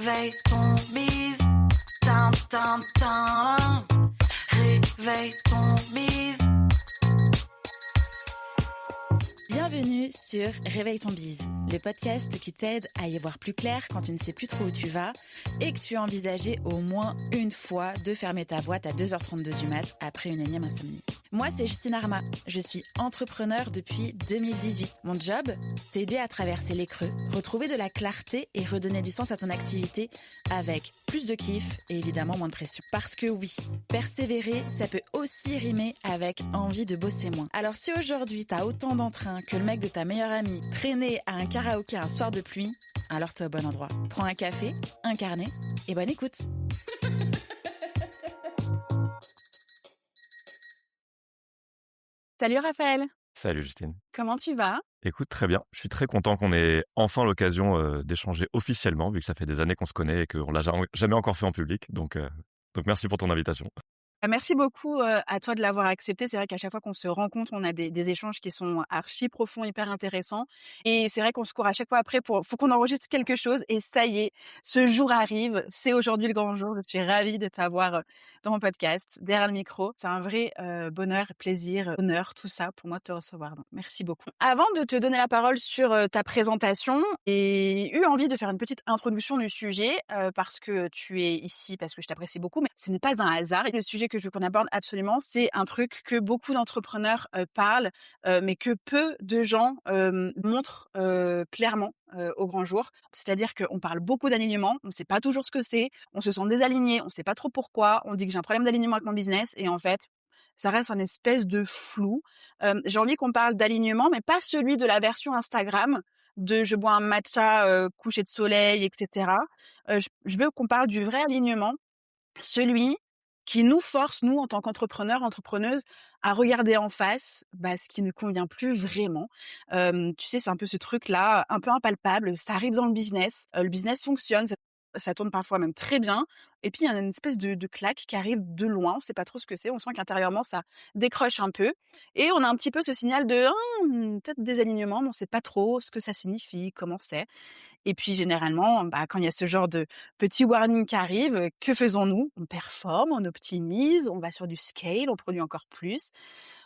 Réveille ton bise, tin, tin, tin. Réveille ton bise. Bienvenue sur Réveille ton bise, le podcast qui t'aide à y voir plus clair quand tu ne sais plus trop où tu vas et que tu as envisagé au moins une fois de fermer ta boîte à 2h32 du mat après une énième insomnie. Moi, c'est Justine Arma, je suis entrepreneur depuis 2018. Mon job, t'aider à traverser les creux, retrouver de la clarté et redonner du sens à ton activité avec plus de kiff et évidemment moins de pression. Parce que oui, persévérer, ça peut aussi rimer avec envie de bosser moins. Alors si aujourd'hui t'as autant d'entrain que le mec de ta meilleure amie traîner à un karaoké un soir de pluie, alors t'es au bon endroit. Prends un café, un carnet et bonne écoute. Salut Raphaël, Salut Justine. comment tu vas? Écoute, très bien. Je suis très content qu'on ait enfin l'occasion d'échanger officiellement, vu que ça fait des années qu'on se connaît et qu'on l'a jamais encore fait en public. Donc merci pour ton invitation. Merci beaucoup à toi de l'avoir accepté. C'est vrai qu'à chaque fois qu'on se rencontre, on a des échanges qui sont archi profonds, hyper intéressants. Et c'est vrai qu'on se court à chaque fois après faut qu'on enregistre quelque chose. Et ça y est, ce jour arrive. C'est aujourd'hui le grand jour. Je suis ravie de t'avoir dans mon podcast, derrière le micro. C'est un vrai bonheur, plaisir, honneur, tout ça pour moi de te recevoir. Donc merci beaucoup. Avant de te donner la parole sur ta présentation, j'ai eu envie de faire une petite introduction du sujet parce que tu es ici, parce que je t'apprécie beaucoup. Mais ce n'est pas un hasard. Et le sujet que je veux qu'on aborde absolument, c'est un truc que beaucoup d'entrepreneurs parlent, mais que peu de gens montrent clairement au grand jour. C'est-à-dire qu'on parle beaucoup d'alignement, on ne sait pas toujours ce que c'est, on se sent désaligné, on ne sait pas trop pourquoi, on dit que j'ai un problème d'alignement avec mon business et en fait, ça reste un espèce de flou. J'ai envie qu'on parle d'alignement, mais pas celui de la version Instagram de je bois un matcha coucher de soleil, etc. Je veux qu'on parle du vrai alignement, celui qui nous force, nous, en tant qu'entrepreneurs, entrepreneuses, à regarder en face ce qui ne convient plus vraiment. Tu sais, c'est un peu ce truc-là, un peu impalpable. Ça arrive dans le business fonctionne, ça tourne parfois même très bien. Et puis, il y a une espèce de claque qui arrive de loin, on ne sait pas trop ce que c'est, on sent qu'intérieurement, ça décroche un peu. Et on a un petit peu ce signal de peut-être désalignement, mais on ne sait pas trop ce que ça signifie, comment c'est. Et puis généralement, quand il y a ce genre de petit warning qui arrive, que faisons-nous? On performe, on optimise, on va sur du scale, on produit encore plus.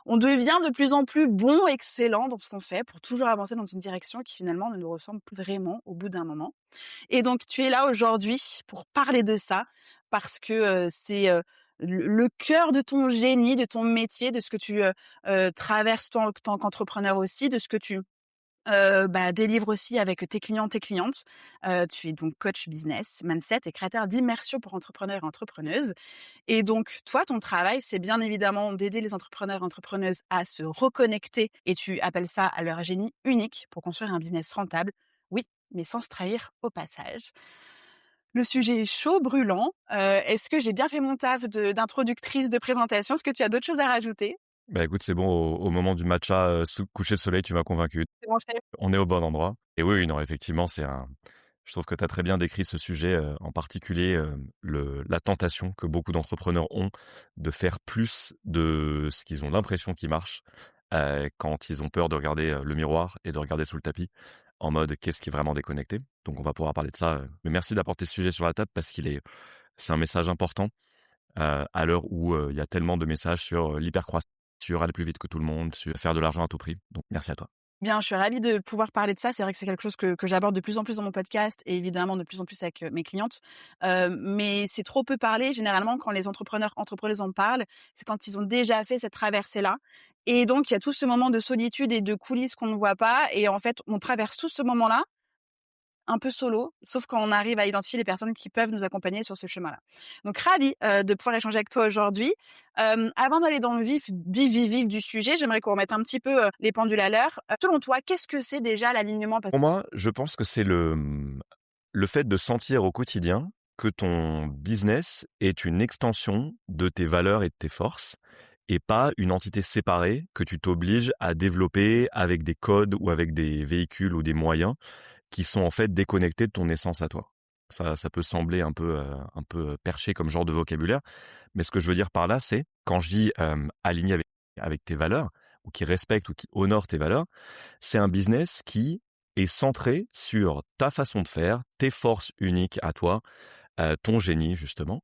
On devient de plus en plus bon, excellent dans ce qu'on fait pour toujours avancer dans une direction qui finalement ne nous ressemble plus vraiment au bout d'un moment. Et donc tu es là aujourd'hui pour parler de ça parce que c'est le cœur de ton génie, de ton métier, de ce que tu traverses en tant qu'entrepreneur aussi, de ce que tu délivre aussi avec tes clients, tes clientes. Tu es donc coach business, mindset et créateur d'immersion pour entrepreneurs et entrepreneuses. Et donc, toi, ton travail, c'est bien évidemment d'aider les entrepreneurs et entrepreneuses à se reconnecter et tu appelles ça à leur génie unique pour construire un business rentable. Oui, mais sans se trahir au passage. Le sujet est chaud, brûlant. Est-ce que j'ai bien fait mon taf d'introductrice, de présentation? Est-ce que tu as d'autres choses à rajouter? Bah écoute, c'est bon, au moment du matcha sous coucher de soleil, tu m'as convaincu. C'est bon, chef. On est au bon endroit. Et oui, non, effectivement, je trouve que tu as très bien décrit ce sujet, en particulier la tentation que beaucoup d'entrepreneurs ont de faire plus de ce qu'ils ont l'impression qui marche quand ils ont peur de regarder le miroir et de regarder sous le tapis en mode qu'est-ce qui est vraiment déconnecté. Donc on va pouvoir parler de ça. Mais merci d'apporter ce sujet sur la table parce c'est un message important à l'heure où il y a tellement de messages sur l'hypercroissance, sur aller plus vite que tout le monde, sur faire de l'argent à tout prix. Donc merci à toi. Bien, je suis ravie de pouvoir parler de ça. C'est vrai que c'est quelque chose que j'aborde de plus en plus dans mon podcast et évidemment de plus en plus avec mes clientes. Mais c'est trop peu parlé. Généralement, quand les entrepreneurs, entrepreneuses en parlent, c'est quand ils ont déjà fait cette traversée-là. Et donc, il y a tout ce moment de solitude et de coulisses qu'on ne voit pas. Et en fait, on traverse tout ce moment-là un peu solo, sauf quand on arrive à identifier les personnes qui peuvent nous accompagner sur ce chemin-là. Donc, ravie de pouvoir échanger avec toi aujourd'hui. Avant d'aller dans le vif du sujet, j'aimerais qu'on remette un petit peu les pendules à l'heure. Selon toi, qu'est-ce que c'est déjà l'alignement? Pour moi, je pense que c'est le fait de sentir au quotidien que ton business est une extension de tes valeurs et de tes forces et pas une entité séparée que tu t'obliges à développer avec des codes ou avec des véhicules ou des moyens qui sont en fait déconnectés de ton essence à toi. Ça peut sembler un peu perché comme genre de vocabulaire, mais ce que je veux dire par là, c'est quand je dis aligné avec tes valeurs ou qui respecte ou qui honore tes valeurs, c'est un business qui est centré sur ta façon de faire, tes forces uniques à toi, ton génie justement,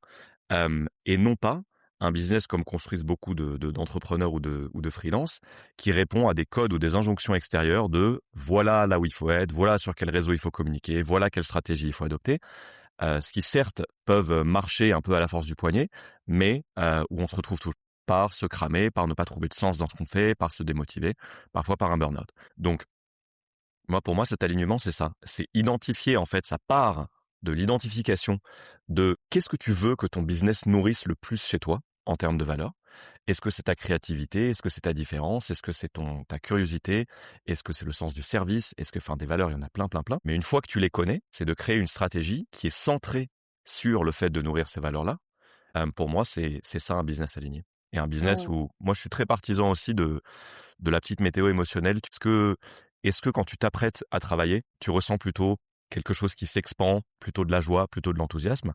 et non pas un business comme construisent beaucoup d'entrepreneurs ou de freelance qui répond à des codes ou des injonctions extérieures de voilà là où il faut être, voilà sur quel réseau il faut communiquer, voilà quelle stratégie il faut adopter. Ce qui certes peuvent marcher un peu à la force du poignet, mais où on se retrouve toujours par se cramer, par ne pas trouver de sens dans ce qu'on fait, par se démotiver, parfois par un burn-out. Donc pour moi, cet alignement, c'est ça. C'est identifier, en fait, ça part de l'identification de qu'est-ce que tu veux que ton business nourrisse le plus chez toi en termes de valeur. Est-ce que c'est ta créativité? Est-ce que c'est ta différence? Est-ce que c'est ta curiosité? Est-ce que c'est le sens du service? Est-ce que, enfin, des valeurs, il y en a plein, plein, plein. Mais une fois que tu les connais, c'est de créer une stratégie qui est centrée sur le fait de nourrir ces valeurs-là. Pour moi, c'est ça un business aligné. Et un business Mmh. où moi, je suis très partisan aussi de la petite météo émotionnelle. Est-ce que quand tu t'apprêtes à travailler, tu ressens plutôt quelque chose qui s'expand, plutôt de la joie, plutôt de l'enthousiasme,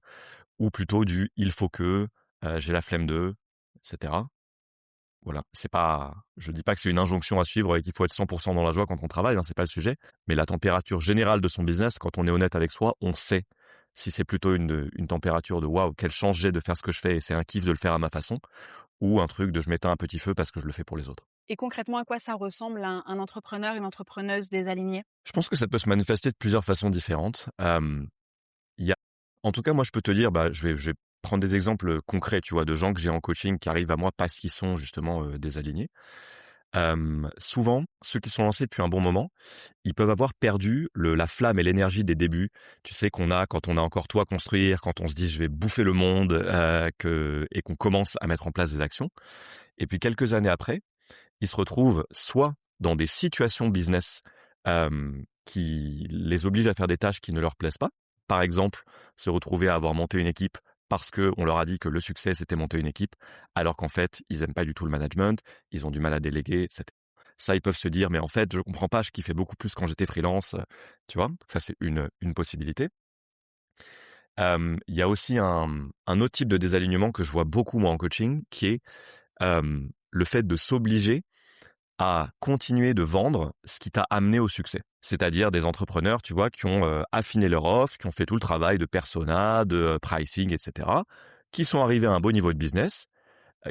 ou plutôt du il faut que, j'ai la flemme de, etc. Voilà, c'est pas, je dis pas que c'est une injonction à suivre et qu'il faut être 100% dans la joie quand on travaille, hein, c'est pas le sujet. Mais la température générale de son business, quand on est honnête avec soi, on sait si c'est plutôt une température de waouh, quelle chance j'ai de faire ce que je fais et c'est un kiff de le faire à ma façon, ou un truc de je m'éteins un petit feu parce que je le fais pour les autres. Et concrètement, à quoi ça ressemble un entrepreneur, une entrepreneuse désalignée? Je pense que ça peut se manifester de plusieurs façons différentes. Il y a, en tout cas, moi, je peux te dire, je vais prendre des exemples concrets, tu vois, de gens que j'ai en coaching qui arrivent à moi parce qu'ils sont justement désalignés. Souvent, ceux qui sont lancés depuis un bon moment, ils peuvent avoir perdu la flamme et l'énergie des débuts. Tu sais qu'on a quand on a encore tout à construire, quand on se dit je vais bouffer le monde, et qu'on commence à mettre en place des actions. Et puis quelques années après, ils se retrouvent soit dans des situations business qui les obligent à faire des tâches qui ne leur plaisent pas. Par exemple, se retrouver à avoir monté une équipe parce qu'on leur a dit que le succès, c'était monter une équipe, alors qu'en fait, ils n'aiment pas du tout le management, ils ont du mal à déléguer, etc. Ça, ils peuvent se dire, mais en fait, je comprends pas, je kiffais beaucoup plus quand j'étais freelance. Tu vois, ça, c'est une possibilité. Il y a aussi un autre type de désalignement que je vois beaucoup, moi, en coaching, qui est le fait de s'obliger à continuer de vendre ce qui t'a amené au succès. C'est-à-dire des entrepreneurs, tu vois, qui ont affiné leur offre, qui ont fait tout le travail de persona, de pricing, etc., qui sont arrivés à un beau niveau de business,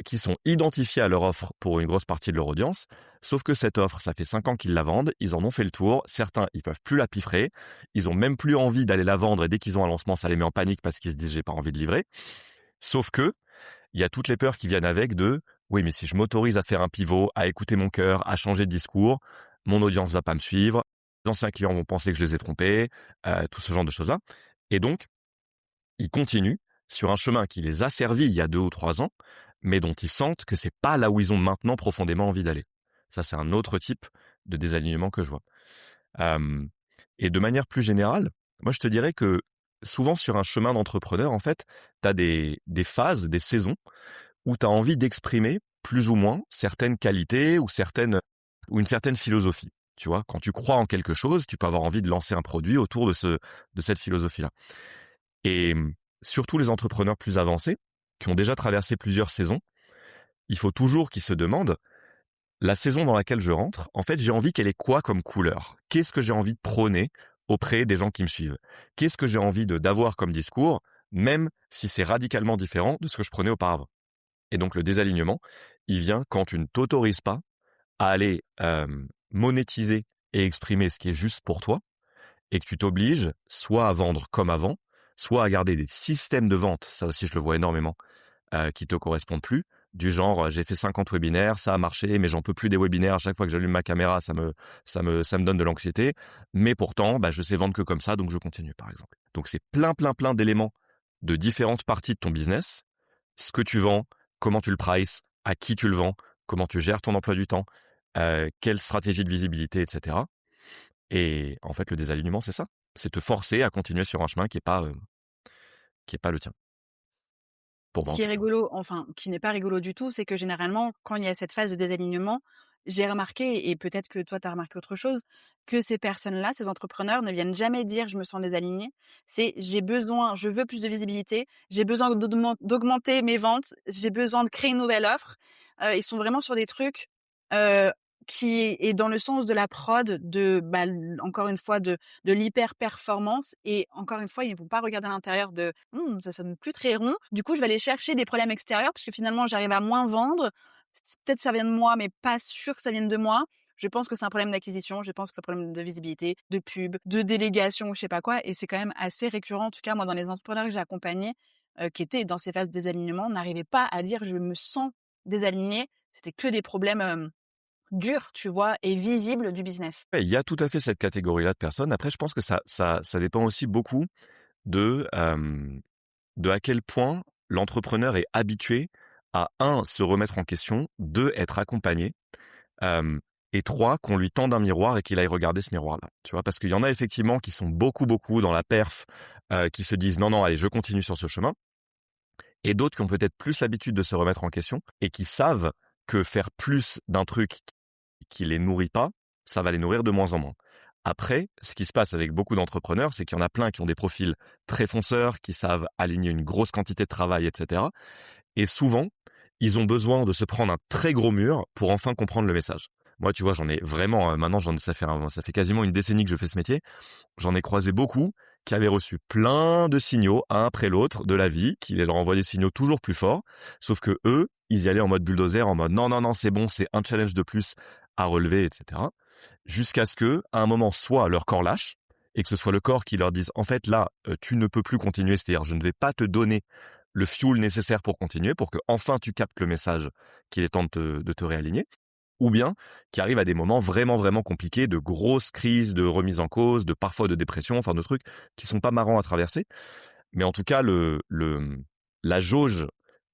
qui sont identifiés à leur offre pour une grosse partie de leur audience, sauf que cette offre, ça fait 5 ans qu'ils la vendent, ils en ont fait le tour, certains, ils peuvent plus la piffrer, ils ont même plus envie d'aller la vendre et dès qu'ils ont un lancement, ça les met en panique parce qu'ils se disent « j'ai pas envie de livrer ». Sauf que il y a toutes les peurs qui viennent avec de oui, mais si je m'autorise à faire un pivot, à écouter mon cœur, à changer de discours, mon audience va pas me suivre, les anciens clients vont penser que je les ai trompés, tout ce genre de choses-là. Et donc, ils continuent sur un chemin qui les a servis il y a 2 ou 3 ans, mais dont ils sentent que c'est pas là où ils ont maintenant profondément envie d'aller. Ça, c'est un autre type de désalignement que je vois. Euh, et de manière plus générale, moi, je te dirais que souvent sur un chemin d'entrepreneur, en fait, tu as des phases, des saisons où tu as envie d'exprimer plus ou moins certaines qualités ou une certaine philosophie. Tu vois, quand tu crois en quelque chose, tu peux avoir envie de lancer un produit autour de cette philosophie-là. Et surtout les entrepreneurs plus avancés, qui ont déjà traversé plusieurs saisons, il faut toujours qu'ils se demandent la saison dans laquelle je rentre, en fait, j'ai envie qu'elle ait quoi comme couleur? Qu'est-ce que j'ai envie de prôner auprès des gens qui me suivent? Qu'est-ce que j'ai envie d'avoir comme discours, même si c'est radicalement différent de ce que je prenais auparavant? Et donc, le désalignement, il vient quand tu ne t'autorises pas à aller monétiser et exprimer ce qui est juste pour toi et que tu t'obliges soit à vendre comme avant, soit à garder des systèmes de vente, ça aussi je le vois énormément, qui te correspondent plus, du genre j'ai fait 50 webinaires, ça a marché, mais j'en peux plus des webinaires, à chaque fois que j'allume ma caméra, ça me donne de l'anxiété, mais pourtant, je sais vendre que comme ça, donc je continue par exemple. Donc c'est plein d'éléments de différentes parties de ton business, ce que tu vends, comment tu le prices, à qui tu le vends, comment tu gères ton emploi du temps, quelle stratégie de visibilité, etc. Et en fait, le désalignement, c'est ça. C'est te forcer à continuer sur un chemin qui est pas le tien. Pour Ce moi, en qui est tout cas. rigolo, enfin, qui n'est pas rigolo du tout, c'est que généralement, quand il y a cette phase de désalignement, j'ai remarqué, et peut-être que toi, tu as remarqué autre chose, que ces personnes-là, ces entrepreneurs ne viennent jamais dire: «Je me sens désaligné». C'est: je veux plus de visibilité, j'ai besoin d'augmenter mes ventes, j'ai besoin de créer une nouvelle offre». Ils sont vraiment sur des trucs, heu, qui est dans le sens de la prod, de, encore une fois, de l'hyper-performance et encore une fois, ils vont pas regarder à l'intérieur de: ça sonne plus très rond». Du coup, je vais aller chercher des problèmes extérieurs parce que finalement, j'arrive à moins vendre. Peut-être ça vient de moi, mais pas sûr que ça vienne de moi. Je pense que c'est un problème d'acquisition, je pense que c'est un problème de visibilité, de pub, de délégation, je sais pas quoi et c'est quand même assez récurrent, en tout cas moi dans les entrepreneurs que j'ai accompagnés, qui étaient dans ces phases de désalignement, n'arrivaient pas à dire: «Je me sens désaligné». C'était que des problèmes, durs, tu vois? Et visibles du business. Ouais, il y a tout à fait cette catégorie-là de personnes. Après, je pense que ça dépend aussi beaucoup de, de à quel point l'entrepreneur est habitué à un se remettre en question, 2 être accompagné, hem et 3 qu'on lui tende un miroir et qu'il aille regarder ce miroir-là, tu vois? Parce qu'il y en a effectivement qui sont beaucoup, beaucoup dans la perf, qui se disent: «Non, non, allez, je continue sur ce chemin» et d'autres qui ont peut-être plus l'habitude de se remettre en question et qui savent que faire plus d'un truc qui les nourrit pas, ça va les nourrir de moins en moins. Après, ce qui se passe avec beaucoup d'entrepreneurs, c'est qu'il y en a plein qui ont des profils très fonceurs, qui savent aligner une grosse quantité de travail, etc. Et souvent, ils ont besoin de se prendre un très gros mur pour enfin comprendre le message. Moi, tu vois, j'en ai vraiment, maintenant, ça fait quasiment une décennie que je fais ce métier. J'en ai croisé beaucoup qui avaient reçu plein de signaux, un après l'autre, de la vie, qui leur envoient des signaux toujours plus forts. Sauf que eux, ils y allaient en mode bulldozer, en mode non, non, non, c'est bon, c'est un challenge de plus à relever, etc. Jusqu'à ce que, à un moment, soit leur corps lâche, et que ce soit le corps qui leur dise, en fait, là, tu ne peux plus continuer, c'est-à-dire, je ne vais pas te donner le fuel nécessaire pour continuer, pour que enfin tu captes le message qu'il est temps de te réaligner, ou bien qui arrive à des moments vraiment, vraiment compliqués, de grosses crises, de remise en cause, de parfois de dépression, enfin de trucs qui sont pas marrants à traverser. Mais en tout cas, la jauge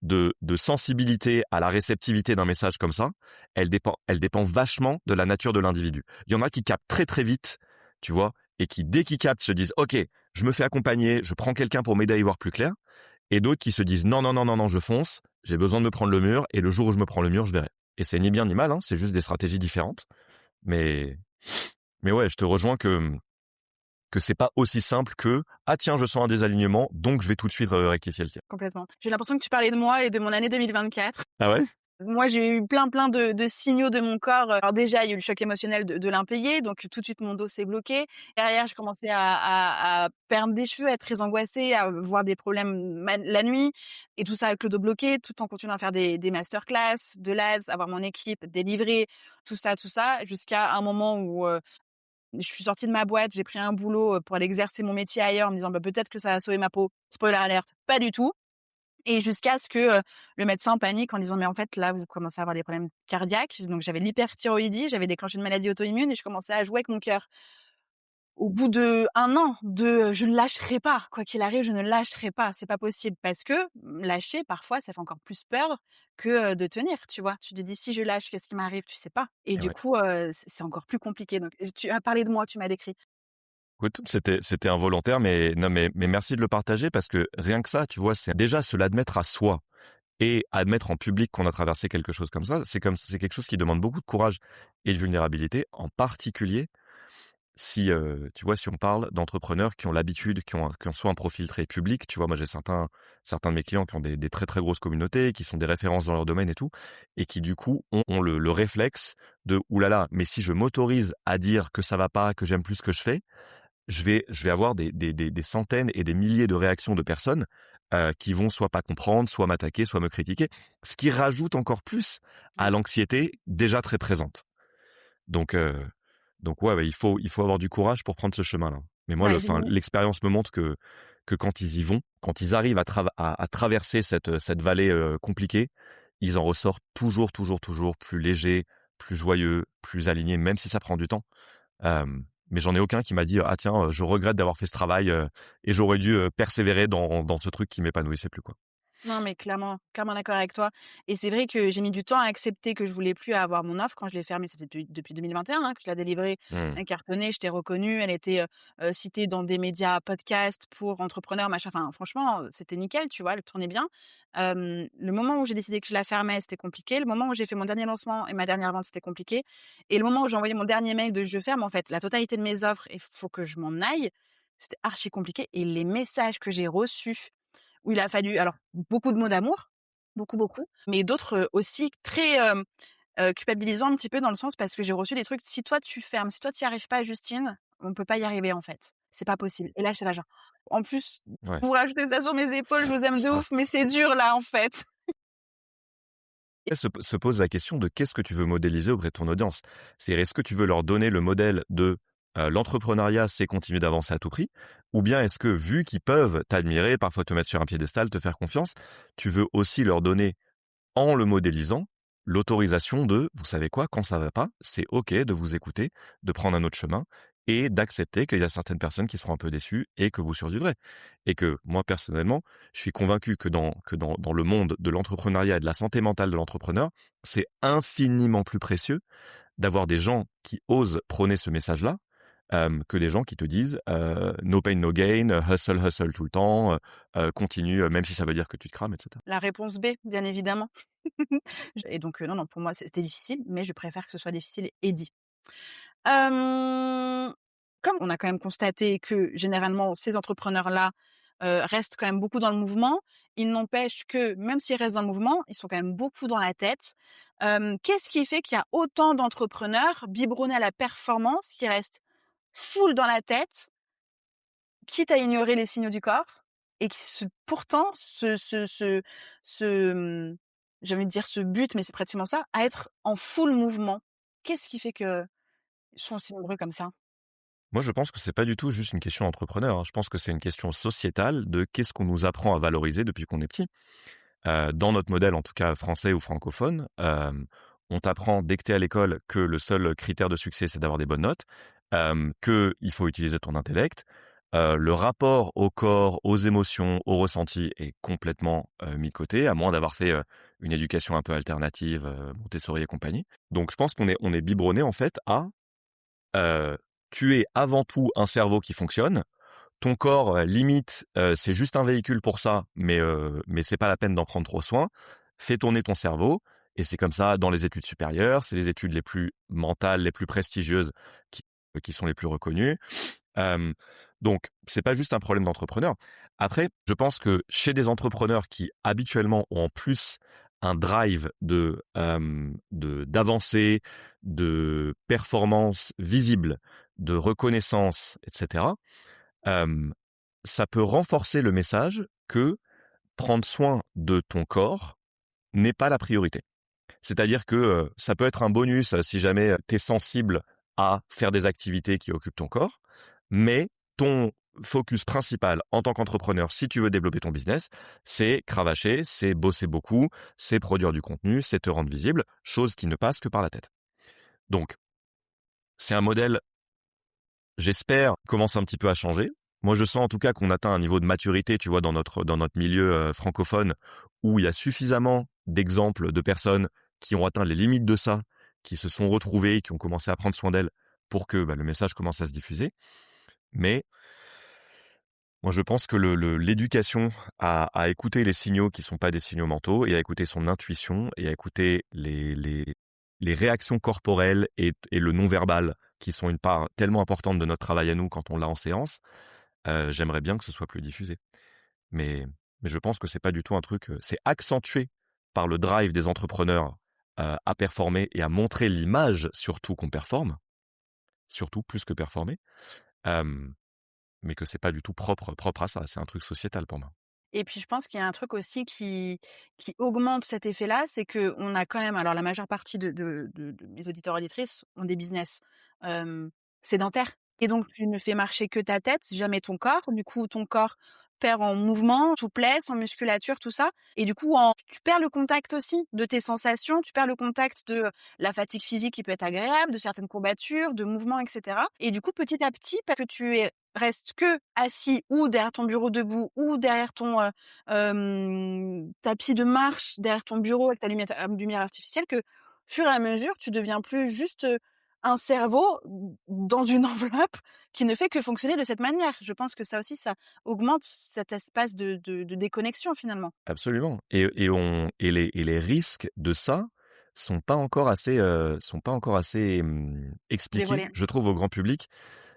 de sensibilité à la réceptivité d'un message comme ça, elle dépend vachement de la nature de l'individu. Il y en a qui captent très très vite, tu vois, et qui dès qu'ils captent se disent ok, je me fais accompagner, je prends quelqu'un pour m'aider à y voir plus clair, et d'autres qui se disent non non non non non, je fonce, j'ai besoin de me prendre le mur, et le jour où je me prends le mur, je verrai. Et c'est ni bien ni mal, hein, c'est juste des stratégies différentes. Mais mais ouais, je te rejoins que c'est pas aussi simple que ah tiens, je sens un désalignement, donc je vais tout de suite rectifier le tir. Complètement. J'ai l'impression que tu parlais de moi et de mon année 2024. Ah ouais? Moi, j'ai eu plein de signaux de mon corps. Alors déjà, il y a eu le choc émotionnel de l'impayé, donc tout de suite mon dos s'est bloqué. Derrière, j'ai commencé à perdre des cheveux, à être très angoissée, à avoir des problèmes la nuit et tout ça avec le dos bloqué, tout en continuant à faire des masterclass, de l'AS, avoir mon équipe, délivrer, tout ça, jusqu'à un moment où je suis sortie de ma boîte, j'ai pris un boulot pour aller exercer mon métier ailleurs en me disant peut-être que ça va sauver ma peau. Spoiler alerte, pas du tout. Et jusqu'à ce que le médecin panique en disant mais en fait là vous commencez à avoir des problèmes cardiaques. Donc j'avais l'hyperthyroïdie, j'avais déclenché une maladie auto-immune et je commençais à jouer avec mon cœur. Au bout de 1 an de je ne lâcherai pas, quoi qu'il arrive, je ne lâcherai pas, c'est pas possible parce que lâcher parfois ça fait encore plus peur que de tenir, tu vois? Tu te dis si je lâche, qu'est-ce qui m'arrive? Tu sais pas et Et du ouais. coup c'est encore plus compliqué. Donc tu as parlé de moi, tu m'as décrit. Écoute, c'était involontaire, mais non, mais merci de le partager parce que rien que ça, tu vois, c'est déjà se l'admettre à soi et admettre en public qu'on a traversé quelque chose comme ça, c'est quelque chose qui demande beaucoup de courage et de vulnérabilité, en particulier si, tu vois, si on parle d'entrepreneurs qui ont l'habitude, qui ont soit un profil très public, tu vois? Moi, j'ai certains de mes clients qui ont des très, très grosses communautés, qui sont des références dans leur domaine et tout et qui du coup ont le réflexe de: «Ouh là là, mais si je m'autorise à dire que ça va pas, que j'aime plus ce que je fais, je vais avoir des centaines et des milliers de réactions de personnes, qui vont soit pas comprendre, soit m'attaquer, soit me critiquer». Ce qui rajoute encore plus à l'anxiété déjà très présente. Donc ouais, il faut avoir du courage pour prendre ce chemin-là. Mais moi, Ouais, j'ai mis l'expérience me montre que quand ils y vont, quand ils arrivent à traverser cette vallée, compliquée, ils en ressortent toujours, toujours, toujours plus légers, plus joyeux, plus alignés, même si ça prend du temps. Mais j'en ai aucun qui m'a dit: «Ah tiens, je regrette d'avoir fait ce travail, et j'aurais dû, persévérer dans ce truc qui m'épanouissait plus, quoi». Non, mais clairement d'accord avec toi et c'est vrai que j'ai mis du temps à accepter que je voulais plus avoir mon offre quand je l'ai fermée, c'était depuis 2021, hein, que je la délivrais. Mmh. Elle cartonnait, j'étais reconnue, elle était, citée dans des médias podcasts pour entrepreneurs, machin, enfin franchement, c'était nickel, tu vois? Elle tournait bien. Le moment où j'ai décidé que je la fermais, c'était compliqué. Le moment où j'ai fait mon dernier lancement et ma dernière vente, c'était compliqué et le moment où j'ai envoyé mon dernier mail de: «Je ferme», en fait, la totalité de mes offres et faut que je m'en aille, c'était archi compliqué et les messages que j'ai reçus où il a fallu alors beaucoup de mots d'amour, beaucoup, mais d'autres, aussi très, culpabilisant un petit peu dans le sens parce que j'ai reçu des trucs: «Si toi tu fermes, si toi tu y arrives pas Justine, on peut pas y arriver en fait. C'est pas possible» et là j'étais là genre: «En plus, Ouais. vous rajoutez ça sur mes épaules, je vous aime C'est de pas ouf, mais c'est dur là en fait». Après se pose la question de qu'est-ce que tu veux modéliser auprès de ton audience? C'est est-ce que tu veux leur donner le modèle de, l'entrepreneuriat, c'est continuer d'avancer à tout prix? Ou bien est-ce que vu qu'ils peuvent t'admirer, parfois te mettre sur un piédestal, te faire confiance, tu veux aussi leur donner en le modélisant, l'autorisation de, vous savez quoi? Quand ça va pas, c'est OK de vous écouter, de prendre un autre chemin et d'accepter qu'il y a certaines personnes qui seront un peu déçues et que vous survivrez. Et que moi, personnellement, je suis convaincu que dans le monde de l'entrepreneuriat et de la santé mentale de l'entrepreneur, c'est infiniment plus précieux d'avoir des gens qui osent prôner ce message-là, que des gens qui te disent, «No pain, no gain, hustle, hustle tout le temps, continue, même si ça veut dire que tu te crames» et cetera. La réponse B, bien évidemment. Et donc non, non, pour moi c'était difficile, mais je préfère que ce soit difficile et dit. Hem, Comme on a quand même constaté que généralement ces entrepreneurs-là, restent quand même beaucoup dans le mouvement, il n'empêche que même s'ils restent dans le mouvement, ils sont quand même beaucoup dans la tête. Qu'est-ce qui fait qu'il y a autant d'entrepreneurs biberonnés à la performance qui restent full dans la tête, quitte à ignorer les signaux du corps et qui pourtant j'ai envie de dire ce but, mais c'est pratiquement ça, à être en full mouvement? Qu'est-ce qui fait qu'ils sont aussi nombreux comme ça? Moi, je pense que c'est pas du tout juste une question d'entrepreneur, hein. Je pense que c'est une question sociétale de qu'est-ce qu'on nous apprend à valoriser depuis qu'on est petit. Dans notre modèle, en tout cas français ou francophone, on t'apprend dès que tu es à l'école que le seul critère de succès, c'est d'avoir des bonnes notes, qu'il faut utiliser ton intellect. Le rapport au corps, aux émotions, aux ressentis est complètement, mis de côté, à moins d'avoir fait, une éducation un peu alternative, Montessori et compagnie. Donc je pense qu'on est biberonné en fait à, heu, tu es avant tout un cerveau qui fonctionne. Ton corps, limite, c'est juste un véhicule pour ça, mais c'est pas la peine d'en prendre trop soin. Fais tourner ton cerveau et c'est comme ça dans les études supérieures, c'est les études les plus mentales, les plus prestigieuses qui sont les plus reconnues. Hem, donc c'est pas juste un problème d'entrepreneur. Après, je pense que chez des entrepreneurs qui habituellement ont en plus un drive d'avancer, de performance visible, de reconnaissance et cetera, hem, ça peut renforcer le message que prendre soin de ton corps n'est pas la priorité. C'est-à-dire que, ça peut être un bonus, si jamais, tu es sensible à faire des activités qui occupent ton corps, mais ton focus principal en tant qu'entrepreneur, si tu veux développer ton business, c'est cravacher, c'est bosser beaucoup, c'est produire du contenu, c'est te rendre visible, chose qui ne passe que par la tête. Donc, c'est un modèle, j'espère, qui commence un petit peu à changer. Moi, je sens en tout cas qu'on atteint un niveau de maturité, tu vois, dans notre milieu, francophone, où il y a suffisamment d'exemples de personnes qui ont atteint les limites de ça, qui se sont retrouvées, qui ont commencé à prendre soin d'elles pour que, le message commence à se diffuser. Mais moi, je pense que l'éducation à écouter les signaux qui sont pas des signaux mentaux et à écouter son intuition et à écouter les réactions corporelles et le non-verbal qui sont une part tellement importante de notre travail à nous quand on l'a en séance, j'aimerais bien que ce soit plus diffusé. Mais je pense que c'est pas du tout un truc, c'est accentué par le drive des entrepreneurs, à performer et à montrer l'image surtout qu'on performe, surtout plus que performer. Hem Mais que c'est pas du tout propre à ça, c'est un truc sociétal pour moi. Et puis je pense qu'il y a un truc aussi qui augmente cet effet-là, c'est qu'on a quand même alors la majeure partie de mes auditeurs auditrices ont des business, hem, sédentaires et donc tu ne fais marcher que ta tête, jamais ton corps. Du coup, ton corps perd en mouvement, en souplesse, en musculature, tout ça et du coup tu perds le contact aussi de tes sensations, tu perds le contact de la fatigue physique qui peut être agréable, de certaines courbatures, de mouvements et cetera et du coup, petit à petit, parce que tu restes que assis ou derrière ton bureau debout ou derrière ton, tapis de marche, derrière ton bureau avec ta lumière artificielle que, fur et à mesure, tu deviens plus juste, un cerveau dans une enveloppe qui ne fait que fonctionner de cette manière. Je pense que ça aussi, ça augmente cet espace de déconnexion finalement. Absolument et les risques de ça sont pas encore assez, expliqués, Dévoiler. je trouve, au grand public.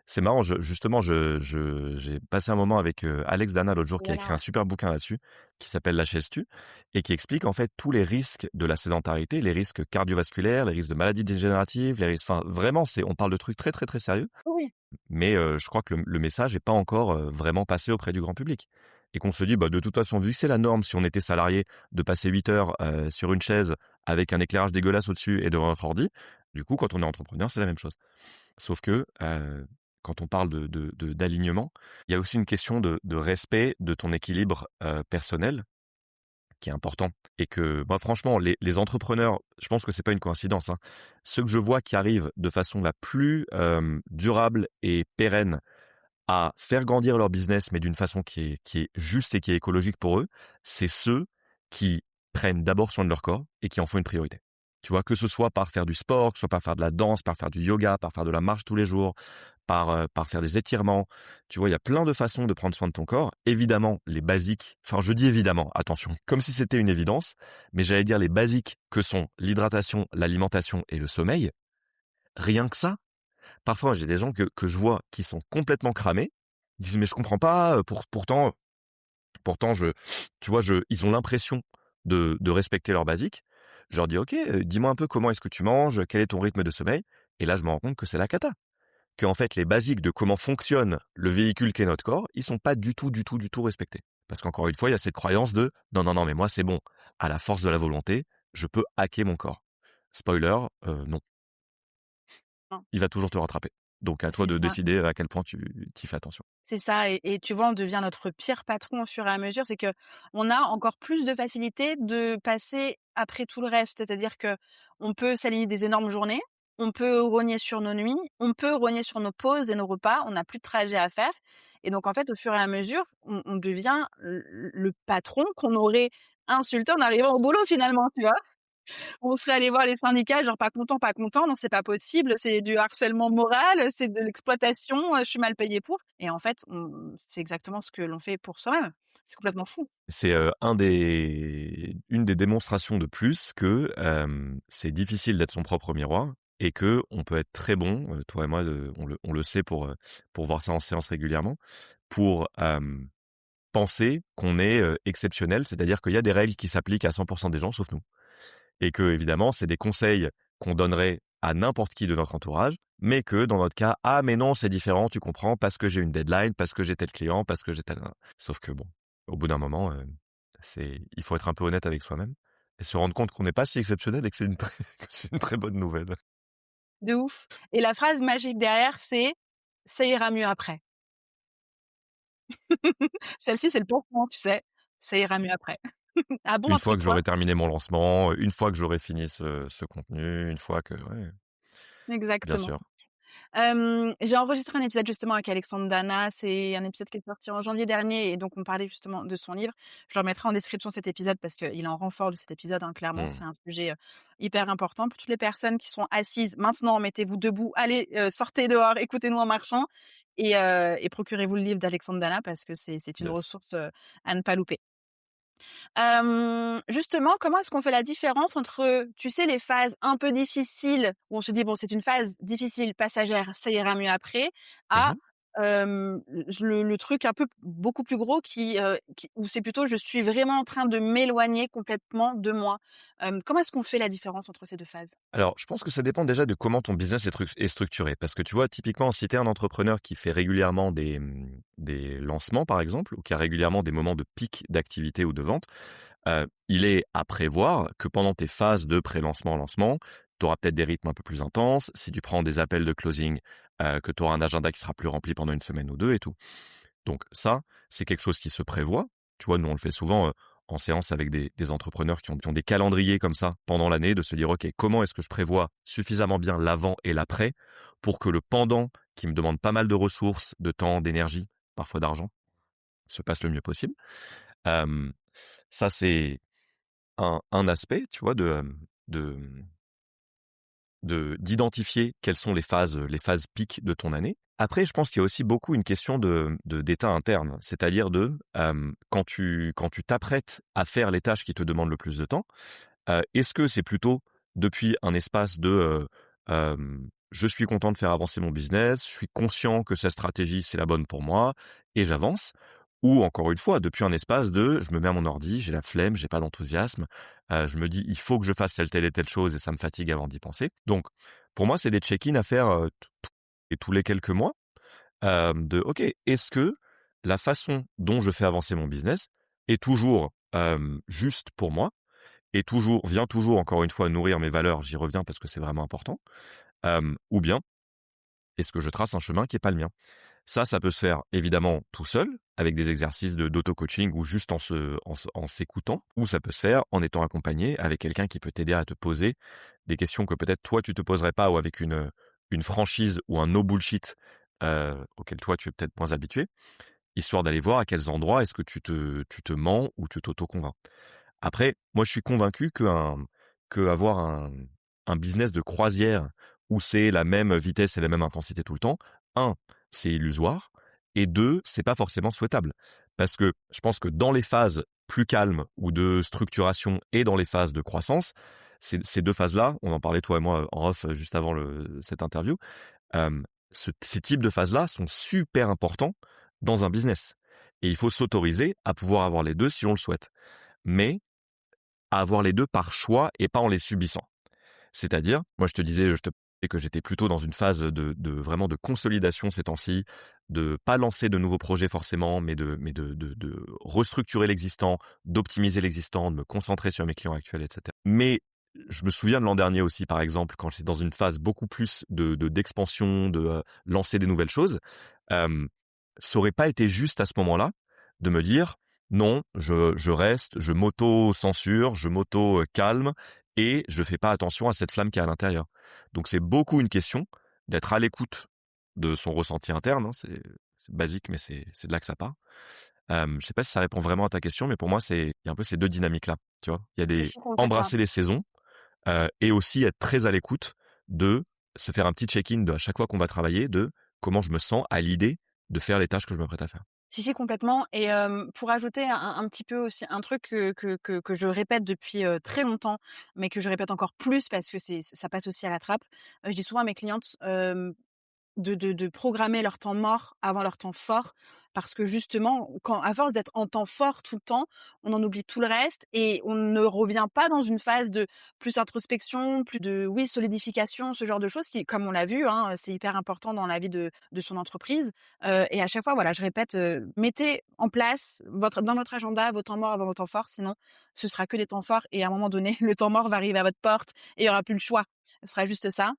C'est marrant, justement, j'ai passé un moment avec Alex Dana l'autre jour, qui a écrit Voilà. un super bouquin là-dessus, qui s'appelle La chaise tue, et qui explique en fait tous les risques de la sédentarité, les risques cardiovasculaires, les risques de maladies dégénératives, les risques, enfin vraiment, on parle de trucs très très très sérieux, Oui. mais je crois que le message n'est pas encore vraiment passé auprès du grand public. Et qu'on se dit, bah, de toute façon, vu que c'est la norme, si on était salarié, de passer 8 heures sur une chaise avec un éclairage dégueulasse au-dessus et devant notre ordi, du coup, quand on est entrepreneur, c'est la même chose. Sauf que quand on parle d'alignement, il y a aussi une question de respect de ton équilibre personnel qui est important. Et que moi, franchement, les entrepreneurs, je pense que c'est pas une coïncidence, hein. Ceux que je vois qui arrivent de façon la plus durable et pérenne à faire grandir leur business, mais d'une façon qui est juste et qui est écologique pour eux, c'est ceux qui prennent d'abord soin de leur corps et qui en font une priorité. Tu vois, que ce soit par faire du sport, que ce soit par faire de la danse, par faire du yoga, par faire de la marche tous les jours, par faire des étirements. Tu vois, il y a plein de façons de prendre soin de ton corps. Évidemment, les basiques, enfin je dis évidemment, attention, comme si c'était une évidence, mais j'allais dire les basiques que sont l'hydratation, l'alimentation et le sommeil. Rien que ça, parfois j'ai des gens que je vois qui sont complètement cramés. Ils disent mais je comprends pas, pourtant tu vois, ils ont l'impression de respecter leurs basiques. Je leur dis ok, dis-moi un peu comment est-ce que tu manges, quel est ton rythme de sommeil. Et là je me rends compte que c'est la cata. Qu'en fait, les basiques de comment fonctionne le véhicule qu'est notre corps, ils sont pas du tout, du tout, du tout respectés. Parce qu'encore une fois, il y a cette croyance de non, non, non, mais moi, c'est bon. À la force de la volonté, je peux hacker mon corps. Spoiler, non. Non, Il va toujours te rattraper. Donc, à toi c'est de ça. décider à quel point tu y fais attention. C'est ça et tu vois, on devient notre pire patron au fur et à mesure. C'est que on a encore plus de facilité de passer après tout le reste. C'est-à-dire que on peut s'aligner des énormes journées, on peut rogner sur nos nuits, on peut rogner sur nos pauses et nos repas, on n'a plus de trajet à faire et donc en fait, au fur et à mesure, on devient le patron qu'on aurait insulté en arrivant au boulot finalement, tu vois? On serait allé voir les syndicats, genre pas content, pas content, non c'est pas possible, c'est du harcèlement moral, c'est de l'exploitation, je suis mal payé pour et en fait, c'est exactement ce que l'on fait pour soi-même. C'est complètement fou. C'est une des démonstrations de plus que c'est difficile d'être son propre miroir et que on peut être très bon, toi et moi, on le sait pour voir ça en séance régulièrement, pour penser qu'on est exceptionnel, c'est-à-dire qu'il y a des règles qui s'appliquent à 100% des gens sauf nous. Et que évidemment, c'est des conseils qu'on donnerait à n'importe qui de notre entourage, mais que dans notre cas, ah mais non, c'est différent, tu comprends, parce que j'ai une deadline, parce que j'ai tel client, parce que j'ai tel. Sauf que bon, au bout d'un moment, il faut être un peu honnête avec soi-même et se rendre compte qu'on n'est pas si exceptionnel et que que c'est une très bonne nouvelle. De ouf et la phrase magique derrière, c'est: «Ça ira mieux après». Celle-ci, c'est le pansement, tu sais? Ça ira mieux après. Ah bon, Une après fois que quoi? j'aurai terminé mon lancement, une fois que j'aurai fini ce contenu, une fois que, ouais, bien Exactement. sûr. J'ai enregistré un épisode justement avec Alexandre Dana, c'est un épisode qui est sorti en janvier dernier et donc on parlait justement de son livre. Je le remettrai en description cet épisode parce qu'il est en renfort de cet épisode, hein, clairement. Mmh. C'est un sujet, hyper important pour toutes les personnes qui sont assises. Maintenant, mettez-vous debout, allez, sortez dehors, écoutez-nous en marchant et procurez-vous le livre d'Alexandre Dana parce que c'est une Yes. ressource, à ne pas louper. Justement, comment est-ce qu'on fait la différence entre, tu sais, les phases un peu difficiles où on se dit: «Bon, c'est une phase difficile, passagère, ça ira mieux après», à, Mmh. le truc un peu beaucoup plus gros qui où c'est plutôt je suis vraiment en train de m'éloigner complètement de moi. Comment est-ce qu'on fait la différence entre ces 2 phases? Alors, je pense que ça dépend déjà de comment ton business est structuré. Parce que tu vois, typiquement, si tu es un entrepreneur qui fait régulièrement des lancements, par exemple, ou qui a régulièrement des moments de pic d'activité ou de vente, il est à prévoir que pendant tes phases de pré-lancement, lancement, tu auras peut-être des rythmes un peu plus intenses. Si tu prends des appels de closing, que tu auras un agenda qui sera plus rempli pendant une semaine ou deux et tout. Donc ça, c'est quelque chose qui se prévoit. Tu vois, nous, on le fait souvent en séance avec des entrepreneurs qui ont des calendriers comme ça pendant l'année, de se dire, OK, comment est-ce que je prévois suffisamment bien l'avant et l'après pour que le pendant, qui me demande pas mal de ressources, de temps, d'énergie, parfois d'argent, se passe le mieux possible. Euh, Ça, c'est un aspect, tu vois, de, d'identifier quelles sont les phases piques de ton année. Après, je pense qu'il y a aussi beaucoup une question d'état interne, c'est-à-dire quand tu t'apprêtes à faire les tâches qui te demandent le plus de temps, est-ce que c'est plutôt depuis un espace de je suis content de faire avancer mon business, je suis conscient que cette stratégie, c'est la bonne pour moi et j'avance. Ou encore une fois, depuis un espace de je me mets à mon ordi, j'ai la flemme, j'ai pas d'enthousiasme, je me dis: «Il faut que je fasse telle, telle et telle chose» et ça me fatigue avant d'y penser. Donc pour moi, c'est des check-in à faire, et tous les quelques mois, de OK, est-ce que la façon dont je fais avancer mon business est toujours, juste pour moi et vient toujours encore une fois nourrir mes valeurs, j'y reviens parce que c'est vraiment important, ou bien est-ce que je trace un chemin qui est pas le mien? Ça peut se faire évidemment tout seul, avec des exercices d'auto-coaching ou juste en s'écoutant, ou ça peut se faire en étant accompagné avec quelqu'un qui peut t'aider à te poser des questions que peut-être toi tu te poserais pas ou avec une franchise ou un no bullshit, auquel toi tu es peut-être moins habitué, histoire d'aller voir à quels endroits est-ce que tu te mens ou tu t'auto-convaincs. Après, moi, je suis convaincu qu'avoir un business de croisière où c'est la même vitesse et la même intensité tout le temps, un, c'est illusoire et deux, c'est pas forcément souhaitable. Parce que je pense que dans les phases plus calmes ou de structuration et dans les phases de croissance, ces 2 phases-là, on en parlait toi et moi en off juste avant cette interview, ces types de phases-là sont super importants dans un business et il faut s'autoriser à pouvoir avoir les 2 si on le souhaite. Mais à avoir les 2 par choix et pas en les subissant. C'est-à-dire, moi je te disais que j'étais plutôt dans une phase de vraiment de consolidation ces temps-ci, de pas lancer de nouveaux projets forcément, mais de restructurer l'existant, d'optimiser l'existant, de me concentrer sur mes clients actuels et cetera. Mais je me souviens de l'an dernier aussi, par exemple, quand j'étais dans une phase beaucoup plus d'expansion, lancer des nouvelles choses, hem, ça aurait pas été juste à ce moment-là de me dire: «Non, je reste, je m'auto-censure, je m'auto-calme et je fais pas attention à cette flamme qui est à l'intérieur». Donc c'est beaucoup une question d'être à l'écoute de son ressenti interne, hein, c'est basique, mais c'est de là que ça part. Je sais pas si ça répond vraiment à ta question, mais pour moi, il y a un peu ces 2 dynamiques-là, tu vois? Il y a Je des suis complètement. embrasser les saisons, et aussi être très à l'écoute de se faire un petit check-in de à chaque fois qu'on va travailler, de comment je me sens à l'idée de faire les tâches que je m'apprête à faire. Si, si, complètement. Et pour ajouter un petit peu aussi un truc que je répète depuis, très longtemps, mais que je répète encore plus parce que ça passe aussi à la trappe. Je dis souvent à mes clientes, de programmer leur temps mort avant leur temps fort. Parce que justement, quand à force d'être en temps fort tout le temps, on en oublie tout le reste et on ne revient pas dans une phase de plus introspection, plus de oui, solidification, ce genre de choses qui, comme on l'a vu, hein, c'est hyper important dans la vie de son entreprise. Et à chaque fois, voilà, je répète, mettez en place dans votre agenda vos temps morts avant vos temps forts, sinon ce sera que des temps forts et à un moment donné, le temps mort va arriver à votre porte et il y aura plus le choix. Ce sera juste ça.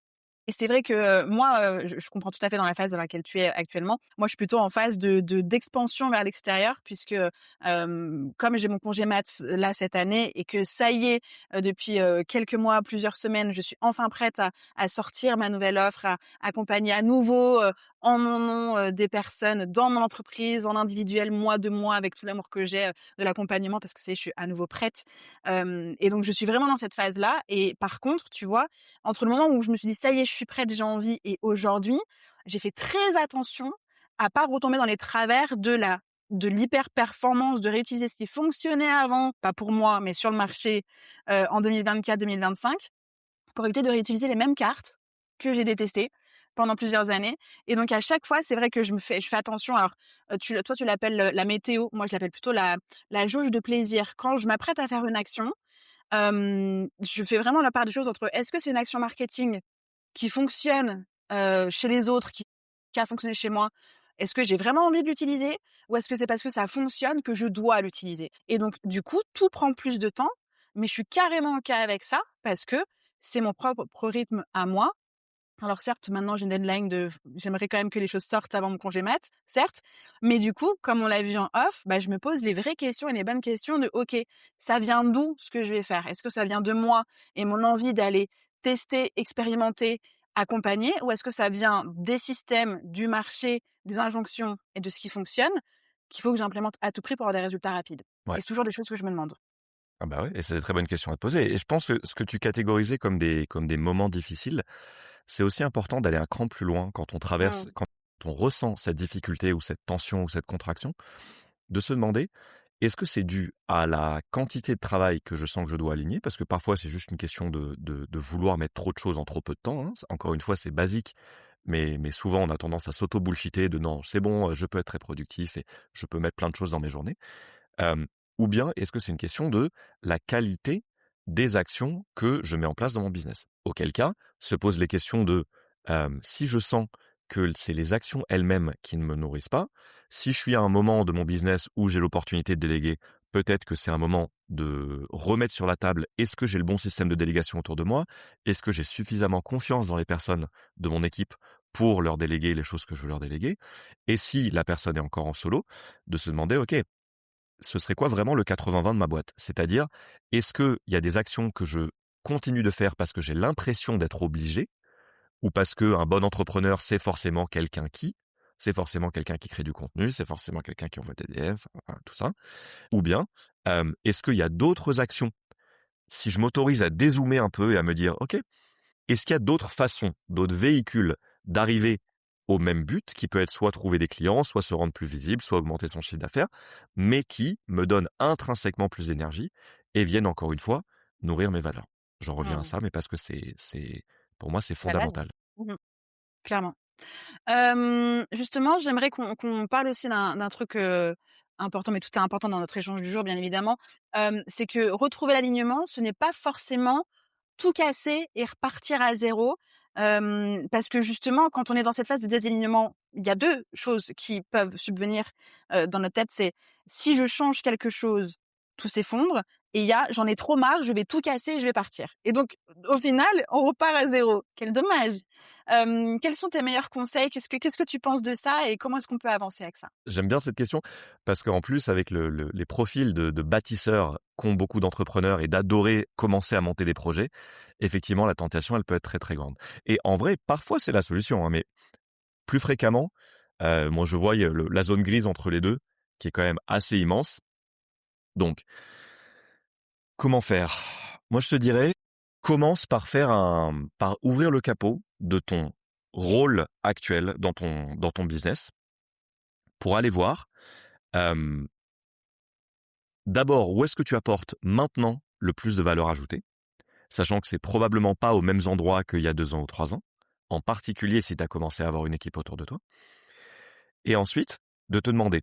Et c'est vrai que, moi, je comprends tout à fait dans la phase dans laquelle tu es actuellement. Moi, je suis plutôt en phase d'expansion vers l'extérieur puisque, comme j'ai mon congé mat là cette année et que ça y est, depuis, quelques mois, plusieurs semaines, je suis enfin prête à sortir ma nouvelle offre, à accompagner à nouveau, en mon nom, des personnes dans mon entreprise, en individuel, mois de mois, avec tout l'amour que j'ai, de l'accompagnement parce que ça y est, je suis à nouveau prête. Et donc je suis vraiment dans cette phase-là et par contre, tu vois, entre le moment où je me suis dit: «Ça y est, je suis prête, j'ai envie» et aujourd'hui, j'ai fait très attention à pas retomber dans les travers de l'hyper-performance, de réutiliser ce qui fonctionnait avant, pas pour moi, mais sur le marché, en 2024-2025, pour éviter de réutiliser les mêmes cartes que j'ai détestées pendant plusieurs années. Et donc à chaque fois, c'est vrai que je fais attention. Alors, toi, tu l'appelles, la météo, moi je l'appelle plutôt la jauge de plaisir. Quand je m'apprête à faire une action, je fais vraiment la part des choses entre est-ce que c'est une action marketing qui fonctionne, chez les autres, qui a fonctionné chez moi? Est-ce que j'ai vraiment envie de l'utiliser? Ou est-ce que c'est parce que ça fonctionne que je dois l'utiliser? Et donc du coup, tout prend plus de temps, mais je suis carrément OK avec ça parce que c'est mon propre rythme à moi. Alors certes, maintenant j'ai une deadline j'aimerais quand même que les choses sortent avant mon congé mat, certes, mais du coup, comme on l'a vu en off, bah, je me pose les vraies questions et les bonnes questions de: «OK, ça vient d'où ce que je vais faire? Est-ce que ça vient de moi et mon envie d'aller tester, expérimenter, accompagner? Ou est-ce que ça vient des systèmes, du marché, des injonctions et de ce qui fonctionne, qu'il faut que j'implémente à tout prix pour avoir des résultats rapides?» Ouais. Et c'est toujours des choses que je me demande. Ah bah, ouais et c'est des très bonnes questions à te poser et je pense que ce que tu catégorisais comme des moments difficiles, c'est aussi important d'aller un cran plus loin Mmh. quand on ressent cette difficulté ou cette tension ou cette contraction, de se demander: Est-ce que c'est dû à la quantité de travail que je sens que je dois aligner? Parce que parfois, c'est juste une question de vouloir mettre trop de choses en trop peu de temps, hein. Encore une fois, c'est basique, mais souvent, on a tendance à s'auto-bullshiter de: «Non, c'est bon, je peux être très productif et je peux mettre plein de choses dans mes journées». Hem, ou bien est-ce que c'est une question de la qualité des actions que je mets en place dans mon business? Auquel cas, se posent les questions de, si je sens que c'est les actions elles-mêmes qui ne me nourrissent pas, si je suis à un moment de mon business où j'ai l'opportunité de déléguer, peut-être que c'est un moment de remettre sur la table, est-ce que j'ai le bon système de délégation autour de moi? Est-ce que j'ai suffisamment confiance dans les personnes de mon équipe pour leur déléguer les choses que je veux leur déléguer? Et si la personne est encore en solo, de se demander: «OK, ce serait quoi vraiment le 80-20 de ma boîte? C'est-à-dire, est-ce qu'il y a des actions que je continue de faire parce que j'ai l'impression d'être obligé ou parce qu'un bon entrepreneur, c'est forcément quelqu'un qui? C'est forcément quelqu'un qui crée du contenu, c'est forcément quelqu'un qui envoie des DM, enfin, tout ça. Ou bien, est-ce qu'il y a d'autres actions? Si je m'autorise à dézoomer un peu et à me dire: «OK, est-ce qu'il y a d'autres façons, d'autres véhicules d'arriver au même but qui peut être soit trouver des clients, soit se rendre plus visible, soit augmenter son chiffre d'affaires, mais qui me donnent intrinsèquement plus d'énergie et viennent encore une fois nourrir mes valeurs?» J'en reviens à Mmh. ça, mais parce que pour moi, c'est La base. fondamental. Mmh. Clairement. Justement, j'aimerais qu'on parle aussi d'un truc, important, mais tout est important dans notre échange du jour, bien évidemment. C'est que retrouver l'alignement, ce n'est pas forcément tout casser et repartir à zéro. Parce que justement, quand on est dans cette phase de désalignement, il y a 2 choses qui peuvent subvenir, dans notre tête. C'est si je change quelque chose, tout s'effondre et il y a j'en ai trop marre, je vais tout casser et je vais partir. Et donc au final, on repart à zéro. Quel dommage! Quels sont tes meilleurs conseils? Qu'est-ce que tu penses de ça et comment est-ce qu'on peut avancer avec ça? J'aime bien cette question parce qu'en plus, avec les profils de bâtisseurs qu'ont beaucoup d'entrepreneurs et d'adorer commencer à monter des projets, effectivement, la tentation, elle peut être très, très grande. Et en vrai, parfois, c'est la solution, hein, mais plus fréquemment, moi, je vois, il y a la zone grise entre les 2 qui est quand même assez immense. Donc, comment faire? Moi, je te dirais, commence par ouvrir le capot de ton rôle actuel dans ton business pour aller voir, hem, d'abord, où est-ce que tu apportes maintenant le plus de valeur ajoutée? Sachant que c'est probablement pas aux mêmes endroits qu'il y a 2 ans ou 3 ans, en particulier si tu as commencé à avoir une équipe autour de toi. Et ensuite, de te demander: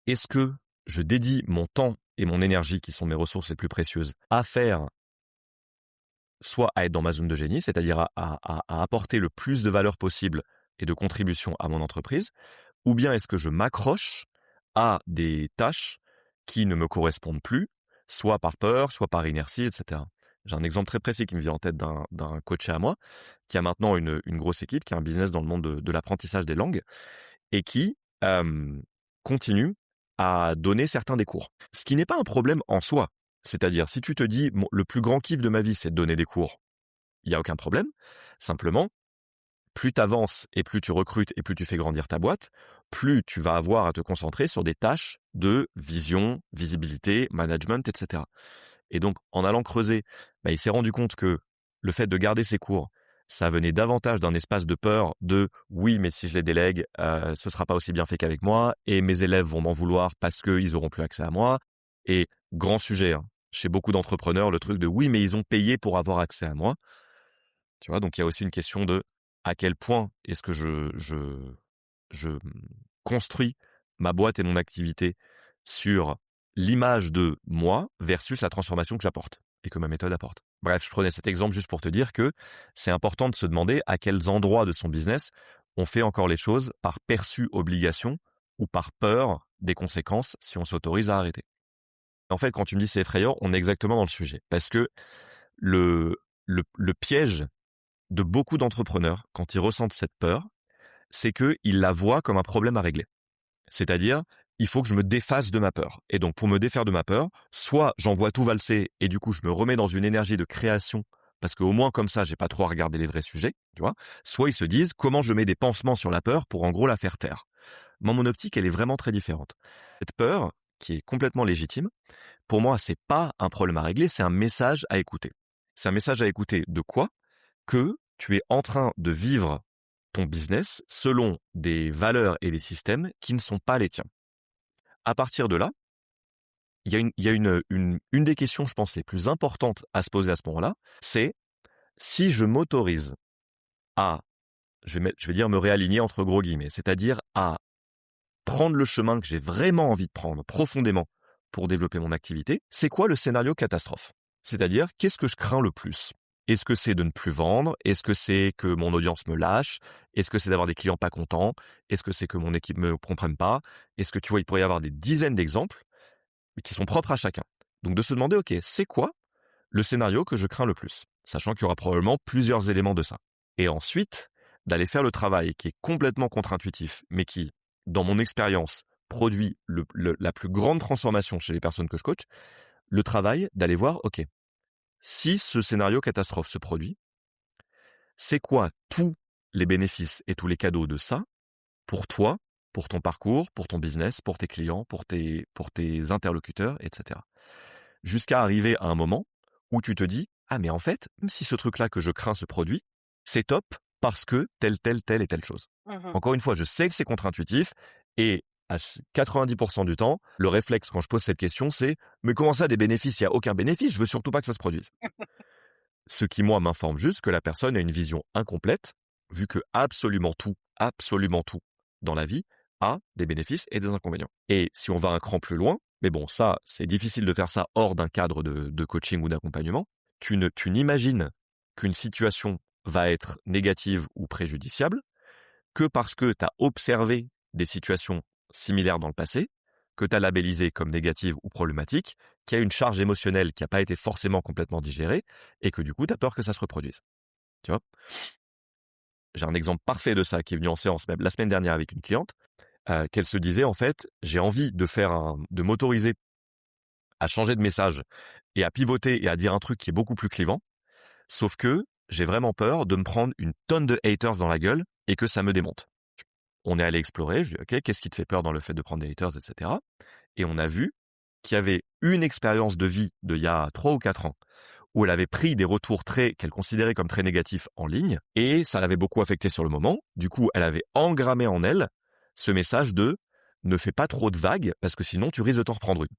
«Est-ce que je dédie mon temps et mon énergie, qui sont mes ressources les plus précieuses, à faire soit à être dans ma zone de génie, c'est-à-dire à apporter le plus de valeur possible et de contribution à mon entreprise, ou bien est-ce que je m'accroche à des tâches qui ne me correspondent plus, soit par peur, soit par inertie, etc.» J'ai un exemple très précis qui me vient en tête d'un coach à moi, qui a maintenant une grosse équipe, qui a un business dans le monde de l'apprentissage des langues, et qui continue à donner certains des cours. Ce qui n'est pas un problème en soi. C'est-à-dire, si tu te dis, le plus grand kiff de ma vie, c'est de donner des cours, il n'y a aucun problème. Simplement, plus tu avances et plus tu recrutes et plus tu fais grandir ta boîte, plus tu vas avoir à te concentrer sur des tâches de vision, visibilité, management, etc. Et donc, en allant creuser, il s'est rendu compte que le fait de garder ses cours, ça venait davantage d'un espace de peur de oui, mais si je les délègue, ce sera pas aussi bien fait qu'avec moi, et mes élèves vont m'en vouloir parce qu'ils auront plus accès à moi. Et grand sujet, hein, chez beaucoup d'entrepreneurs, le truc de oui, mais ils ont payé pour avoir accès à moi. Tu vois, donc il y a aussi une question de à quel point est-ce que je construis ma boîte et mon activité sur l'image de moi versus la transformation que j'apporte et que ma méthode apporte. Bref, je prenais cet exemple juste pour te dire que c'est important de se demander à quels endroits de son business on fait encore les choses par perçue obligation ou par peur des conséquences si on s'autorise à arrêter. En fait, quand tu me dis c'est effrayant, on est exactement dans le sujet. Parce que le piège de beaucoup d'entrepreneurs, quand ils ressentent cette peur, c'est qu'ils la voient comme un problème à régler. C'est-à-dire, il faut que je me défasse de ma peur. Et donc, pour me défaire de ma peur, soit j'envoie tout valser et du coup, je me remets dans une énergie de création parce qu'au moins comme ça, j'ai pas trop à regarder les vrais sujets, tu vois. Soit ils se disent comment je mets des pansements sur la peur pour en gros la faire taire. Moi, mon optique, elle est vraiment très différente. Cette peur, qui est complètement légitime, pour moi, c'est pas un problème à régler, c'est un message à écouter. C'est un message à écouter de quoi? Que tu es en train de vivre ton business selon des valeurs et des systèmes qui ne sont pas les tiens. À partir de là, il y a une des questions, je pense, les plus importantes à se poser à ce moment-là, c'est si je m'autorise à, je vais dire me réaligner entre gros guillemets, c'est-à-dire à prendre le chemin que j'ai vraiment envie de prendre profondément pour développer mon activité, c'est quoi le scénario catastrophe? C'est-à-dire, qu'est-ce que je crains le plus? Est-ce que c'est de ne plus vendre? Est-ce que c'est que mon audience me lâche? Est-ce que c'est d'avoir des clients pas contents? Est-ce que c'est que mon équipe me comprenne pas? Est-ce que tu vois, il pourrait y avoir des dizaines d'exemples, mais qui sont propres à chacun. Donc de se demander, ok, c'est quoi le scénario que je crains le plus? Sachant qu'il y aura probablement plusieurs éléments de ça. Et ensuite, d'aller faire le travail qui est complètement contre-intuitif, mais qui, dans mon expérience, produit la plus grande transformation chez les personnes que je coach, le travail d'aller voir, ok, si ce scénario catastrophe se produit, c'est quoi tous les bénéfices et tous les cadeaux de ça pour toi, pour ton parcours, pour ton business, pour tes clients, pour tes interlocuteurs, etc. Jusqu'à arriver à un moment où tu te dis, ah mais en fait, même si ce truc-là que je crains se produit, c'est top parce que telle et telle chose. Mmh. Encore une fois, je sais que c'est contre-intuitif et à 90% du temps, le réflexe quand je pose cette question, c'est mais comment ça des bénéfices? Il n'y a aucun bénéfice, je veux surtout pas que ça se produise. Ce qui, moi, m'informe juste que la personne a une vision incomplète, vu que absolument tout dans la vie a des bénéfices et des inconvénients. Et si on va un cran plus loin, mais bon, ça, c'est difficile de faire ça hors d'un cadre de coaching ou d'accompagnement, tu n'imagines qu'une situation va être négative ou préjudiciable que parce que tu as observé des situations similaires dans le passé, que tu as labellisées comme négatives ou problématiques, qu'il y a une charge émotionnelle qui n'a pas été forcément complètement digérée, et que du coup, tu as peur que ça se reproduise. Tu vois? J'ai un exemple parfait de ça qui est venu en séance même la semaine dernière avec une cliente, qu'elle se disait, en fait, j'ai envie de m'autoriser à changer de message et à pivoter et à dire un truc qui est beaucoup plus clivant, sauf que j'ai vraiment peur de me prendre une tonne de haters dans la gueule et que ça me démonte. On est allé explorer, je lui ai dit, ok, qu'est-ce qui te fait peur dans le fait de prendre des haters, etc. Et on a vu qu'il y avait une expérience de vie d'il y a 3 ou 4 ans où elle avait pris des retours qu'elle considérait comme très négatifs en ligne et ça l'avait beaucoup affecté sur le moment. Du coup, elle avait engrammé en elle ce message de ne fais pas trop de vagues parce que sinon tu risques de t'en reprendre une.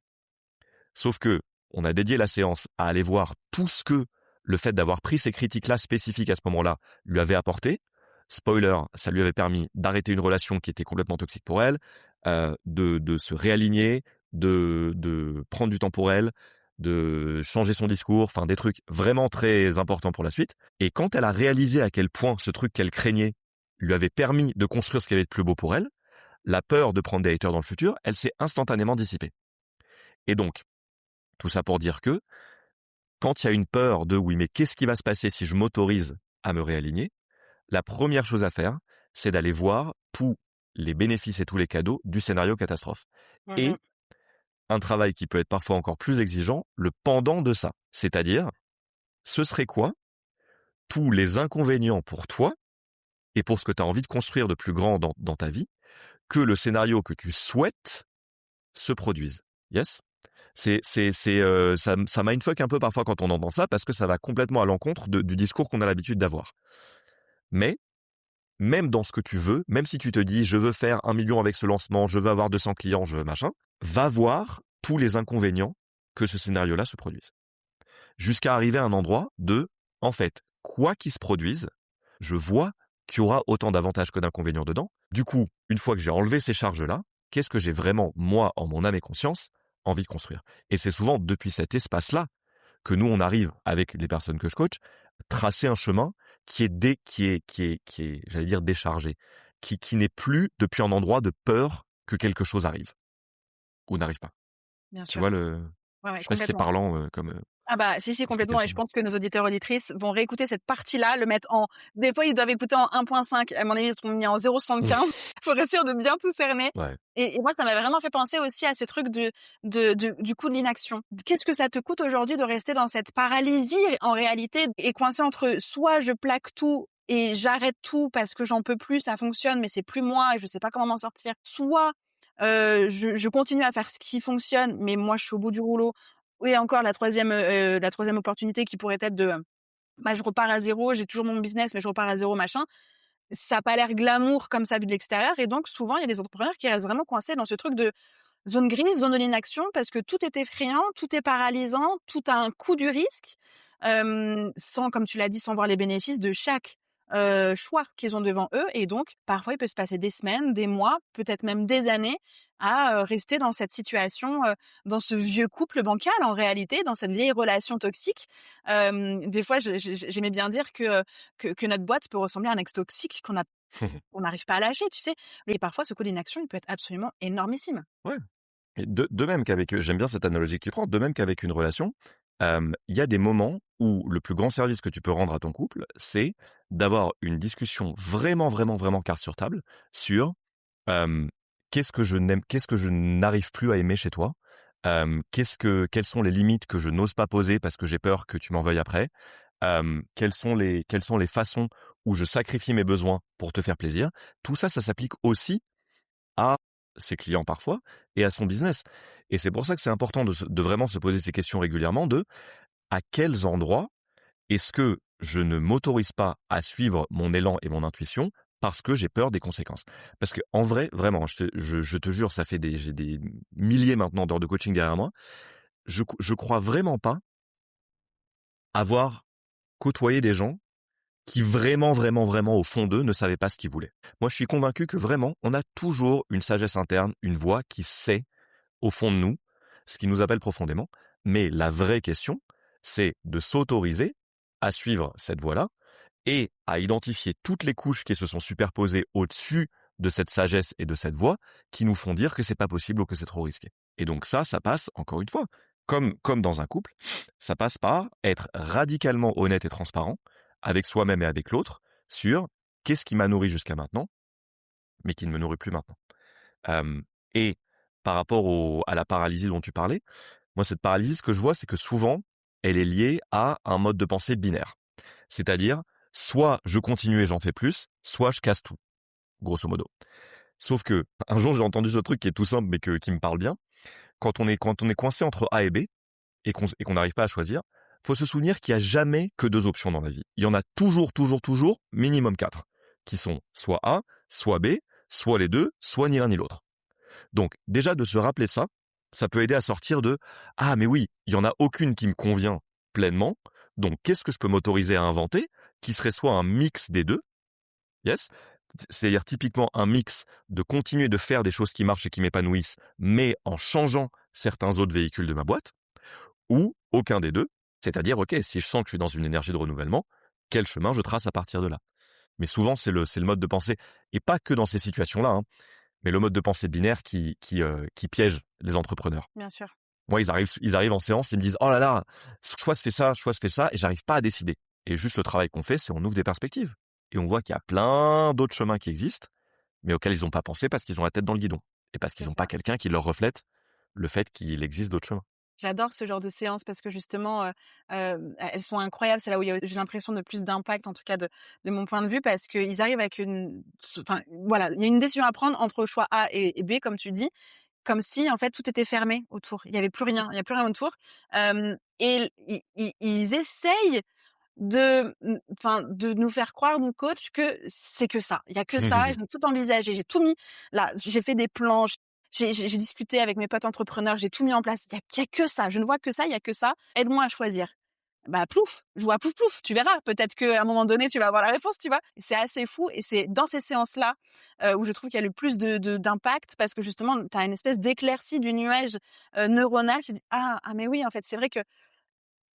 Sauf que on a dédié la séance à aller voir tout ce que le fait d'avoir pris ces critiques-là spécifiques à ce moment-là lui avait apporté. Spoiler, ça lui avait permis d'arrêter une relation qui était complètement toxique pour elle, de se réaligner, de prendre du temps pour elle, de changer son discours, enfin des trucs vraiment très importants pour la suite. Et quand elle a réalisé à quel point ce truc qu'elle craignait lui avait permis de construire ce qu'il y avait de plus beau pour elle, la peur de prendre des haters dans le futur, elle s'est instantanément dissipée. Et donc, tout ça pour dire que quand il y a une peur de oui, mais qu'est-ce qui va se passer si je m'autorise à me réaligner? La première chose à faire, c'est d'aller voir tous les bénéfices et tous les cadeaux du scénario catastrophe. Et Mmh. un travail qui peut être parfois encore plus exigeant, le pendant de ça. C'est-à-dire, ce serait quoi tous les inconvénients pour toi et pour ce que tu as envie de construire de plus grand dans ta vie, que le scénario que tu souhaites se produise. Yes? Ça mindfuck un peu parfois quand on entend ça parce que ça va complètement à l'encontre du discours qu'on a l'habitude d'avoir. Mais même dans ce que tu veux, même si tu te dis je veux faire 1 million avec ce lancement, je veux avoir 200 clients, je veux machin, va voir tous les inconvénients que ce scénario-là se produise. Jusqu'à arriver à un endroit en fait, quoi qu'il se produise, je vois qu'il y aura autant d'avantages que d'inconvénients dedans. Du coup, une fois que j'ai enlevé ces charges-là, qu'est-ce que j'ai vraiment, moi, en mon âme et conscience, envie de construire? Et c'est souvent depuis cet espace-là que nous, on arrive, avec les personnes que je coach, tracer un chemin qui est, j'allais dire, déchargé, qui n'est plus depuis un endroit de peur que quelque chose arrive ou n'arrive pas. Bien Tu sûr. vois Ouais, je sais pas si c'est complètement. parlant comme Ah bah, si, complètement, et je explication. pense que nos auditeurs auditrices vont réécouter cette partie-là, le mettre en des fois, ils doivent écouter en 1.5, à mon avis, ils seront mis en 0.75 pour être sûr de bien tout cerner. Ouais. Et moi, ça m'a vraiment fait penser aussi à ce truc du coup de l'inaction. Qu'est-ce que ça te coûte aujourd'hui de rester dans cette paralysie, en réalité, et coincé entre soit je plaque tout et j'arrête tout parce que j'en peux plus, ça fonctionne, mais c'est plus moi et je sais pas comment m'en sortir. Soit, je continue à faire ce qui fonctionne, mais moi, je suis au bout du rouleau. Oui, encore la troisième opportunité qui pourrait être de, bah, je repars à zéro, j'ai toujours mon business, mais je repars à zéro, machin. Ça a pas l'air glamour comme ça vu de l'extérieur, et donc souvent, il y a des entrepreneurs qui restent vraiment coincés dans ce truc de zone grise, zone de l'inaction, parce que tout est effrayant, tout est paralysant, tout a un coût du risque, sans, comme tu l'as dit, sans voir les bénéfices de chaque choix qu'ils ont devant eux. Et donc, parfois, il peut se passer des semaines, des mois, peut-être même des années à rester dans cette situation, dans ce vieux couple bancal, en réalité, dans cette vieille relation toxique. Des fois, j'aimais bien dire que notre boîte peut ressembler à un ex toxique on n'arrive pas à lâcher, tu sais. Et parfois, ce coup d'inaction, il peut être absolument énormissime. Ouais. Et de même qu'avec, j'aime bien cette analogie que tu prends, de même qu'avec une relation, il y a des moments où le plus grand service que tu peux rendre à ton couple, c'est d'avoir une discussion vraiment, vraiment, vraiment carte sur table sur euh, qu'est-ce que je n'aime, qu'est-ce que je n'arrive plus à aimer chez toi, quelles sont les limites que je n'ose pas poser parce que j'ai peur que tu m'en veuilles après, quelles sont les façons où je sacrifie mes besoins pour te faire plaisir. Tout ça, ça s'applique aussi à ses clients parfois et à son business. Et c'est pour ça que c'est important de vraiment se poser ces questions régulièrement de à quels endroits est-ce que je ne m'autorise pas à suivre mon élan et mon intuition parce que j'ai peur des conséquences. Parce que en vrai, vraiment, je te jure, j'ai des milliers maintenant d'heures de coaching derrière moi. Je crois vraiment pas avoir côtoyé des gens qui vraiment, vraiment, vraiment, au fond d'eux, ne savaient pas ce qu'ils voulaient. Moi, je suis convaincu que vraiment, on a toujours une sagesse interne, une voix qui sait, au fond de nous, ce qui nous appelle profondément. Mais la vraie question, c'est de s'autoriser à suivre cette voie-là et à identifier toutes les couches qui se sont superposées au-dessus de cette sagesse et de cette voix qui nous font dire que c'est pas possible ou que c'est trop risqué. Et donc ça passe, encore une fois, comme dans un couple, ça passe par être radicalement honnête et transparent avec soi-même et avec l'autre sur qu'est-ce qui m'a nourri jusqu'à maintenant, mais qui ne me nourrit plus maintenant. Et par rapport à la paralysie dont tu parlais, moi, cette paralysie, ce que je vois, c'est que souvent, elle est liée à un mode de pensée binaire. C'est-à-dire, soit je continue et j'en fais plus, soit je casse tout, grosso modo. Sauf que, un jour, j'ai entendu ce truc qui est tout simple, mais qui me parle bien. Quand on est coincé entre A et B, et qu'on n'arrive pas à choisir, faut se souvenir qu'il n'y a jamais que 2 options dans la vie. Il y en a toujours, toujours, toujours, minimum 4, qui sont soit A, soit B, soit les deux, soit ni l'un ni l'autre. Donc, déjà, de se rappeler de ça peut aider à sortir de « Ah, mais oui, il n'y en a aucune qui me convient pleinement, donc qu'est-ce que je peux m'autoriser à inventer qui serait soit un mix des deux, yes, c'est-à-dire typiquement un mix de continuer de faire des choses qui marchent et qui m'épanouissent, mais en changeant certains autres véhicules de ma boîte, ou aucun des deux, c'est-à-dire, ok, si je sens que je suis dans une énergie de renouvellement, quel chemin je trace à partir de là. Mais souvent, c'est le mode de pensée, et pas que dans ces situations-là, hein, mais le mode de pensée binaire qui piège les entrepreneurs. Bien sûr. Moi, ils arrivent en séance, ils me disent « Oh là là, soit je fais ça, et j'arrive pas à décider. » Et juste le travail qu'on fait, c'est on ouvre des perspectives. Et on voit qu'il y a plein d'autres chemins qui existent, mais auxquels ils n'ont pas pensé parce qu'ils ont la tête dans le guidon. Et parce qu'ils C'est n'ont ça. pas quelqu'un qui leur reflète le fait qu'il existe d'autres chemins. J'adore ce genre de séances parce que justement, elles sont incroyables. C'est là où j'ai l'impression de plus d'impact, en tout cas de mon point de vue, parce qu'ils arrivent avec enfin, voilà, il y a une décision à prendre entre choix A et B, comme tu dis, comme si, en fait, tout était fermé autour. Il y avait plus rien, il y a plus rien autour. Et ils essayent de nous faire croire, mon coach, que c'est que ça. Il y a que ça. J'ai tout envisagé, j'ai tout mis là. J'ai fait des plans. J'ai discuté avec mes potes entrepreneurs, j'ai tout mis en place. Il y a que ça. Je ne vois que ça. Il y a que ça. Aide-moi à choisir. Bah plouf, je vois plouf plouf. Tu verras. Peut-être qu'à un moment donné, tu vas avoir la réponse. Tu vois. C'est assez fou et c'est dans ces séances-là où je trouve qu'il y a le plus d'impact parce que justement, tu as une espèce d'éclaircie du nuage neuronal. Tu dis mais oui, en fait, c'est vrai que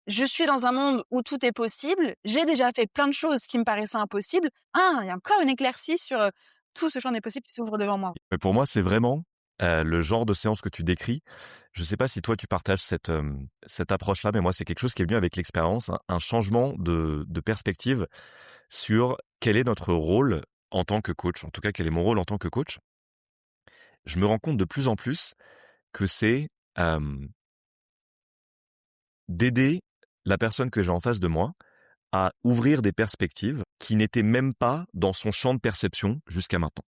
je suis dans un monde où tout est possible. J'ai déjà fait plein de choses qui me paraissaient impossibles. Il y a encore une éclaircie sur tout ce champ des possibles qui s'ouvre devant moi. Mais pour moi, c'est vraiment le genre de séance que tu décris. Je ne sais pas si toi, tu partages cette approche-là, mais moi, c'est quelque chose qui est venu avec l'expérience, un changement de perspective sur quel est notre rôle en tant que coach. En tout cas, quel est mon rôle en tant que coach. Je me rends compte de plus en plus que c'est d'aider la personne que j'ai en face de moi à ouvrir des perspectives qui n'étaient même pas dans son champ de perception jusqu'à maintenant.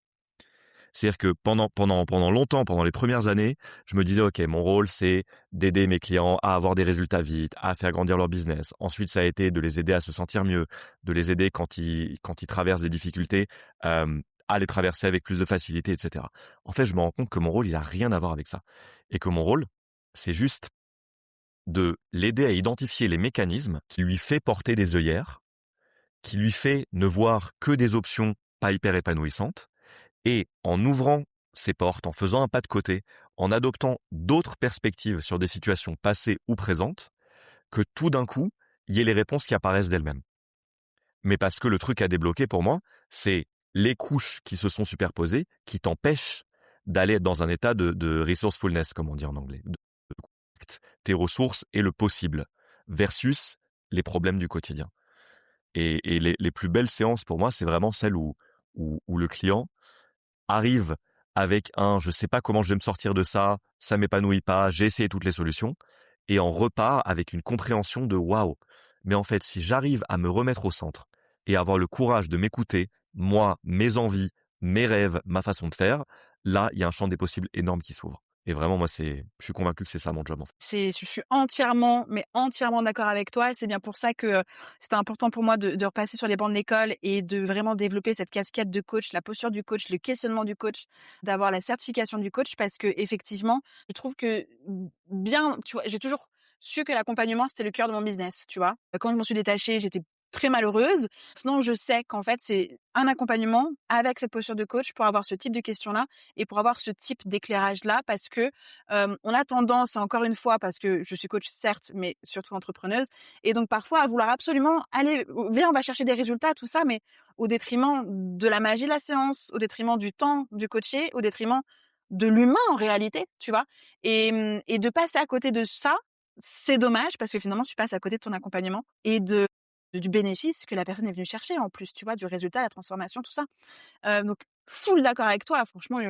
C'est-à-dire que pendant longtemps, pendant les premières années, je me disais, OK, mon rôle, c'est d'aider mes clients à avoir des résultats vite, à faire grandir leur business. Ensuite, ça a été de les aider à se sentir mieux, de les aider quand ils traversent des difficultés, à les traverser avec plus de facilité, etc. En fait, je me rends compte que mon rôle, il a rien à voir avec ça. Et que mon rôle, c'est juste de l'aider à identifier les mécanismes qui lui fait porter des œillères, qui lui fait ne voir que des options pas hyper épanouissantes, et en ouvrant ses portes, en faisant un pas de côté, en adoptant d'autres perspectives sur des situations passées ou présentes, que tout d'un coup, il y ait les réponses qui apparaissent d'elles-mêmes. Mais parce que le truc à débloquer pour moi, c'est les couches qui se sont superposées qui t'empêchent d'aller dans un état de resourcefulness, comme on dit en anglais, de tes ressources et le possible, versus les problèmes du quotidien. Et les plus belles séances pour moi, c'est vraiment celles où le client arrive avec un je sais pas comment je vais me sortir de ça m'épanouit pas, j'ai essayé toutes les solutions, et en repart avec une compréhension de waouh, mais en fait, si j'arrive à me remettre au centre et avoir le courage de m'écouter, moi, mes envies, mes rêves, ma façon de faire, là, il y a un champ des possibles énorme qui s'ouvre. Et vraiment, moi, je suis convaincu que c'est ça mon job, en fait. Je suis entièrement, mais entièrement d'accord avec toi. Et c'est bien pour ça que c'était important pour moi de repasser sur les bancs de l'école et de vraiment développer cette casquette de coach, la posture du coach, le questionnement du coach, d'avoir la certification du coach, parce que effectivement, je trouve que bien, tu vois, j'ai toujours su que l'accompagnement, c'était le cœur de mon business, tu vois. Quand je m'en suis détachée, j'étais très malheureuse. Sinon, je sais qu'en fait, c'est un accompagnement avec cette posture de coach pour avoir ce type de questions-là et pour avoir ce type d'éclairage-là, parce que on a tendance, encore une fois, parce que je suis coach certes, mais surtout entrepreneuse, et donc parfois à vouloir absolument aller, viens, on va chercher des résultats, tout ça, mais au détriment de la magie de la séance, au détriment du temps du coaché, au détriment de l'humain en réalité, tu vois. Et de passer à côté de ça, c'est dommage, parce que finalement tu passes à côté de ton accompagnement et du bénéfice que la personne est venue chercher en plus, tu vois, du résultat, la transformation, tout ça. Donc full d'accord avec toi, franchement.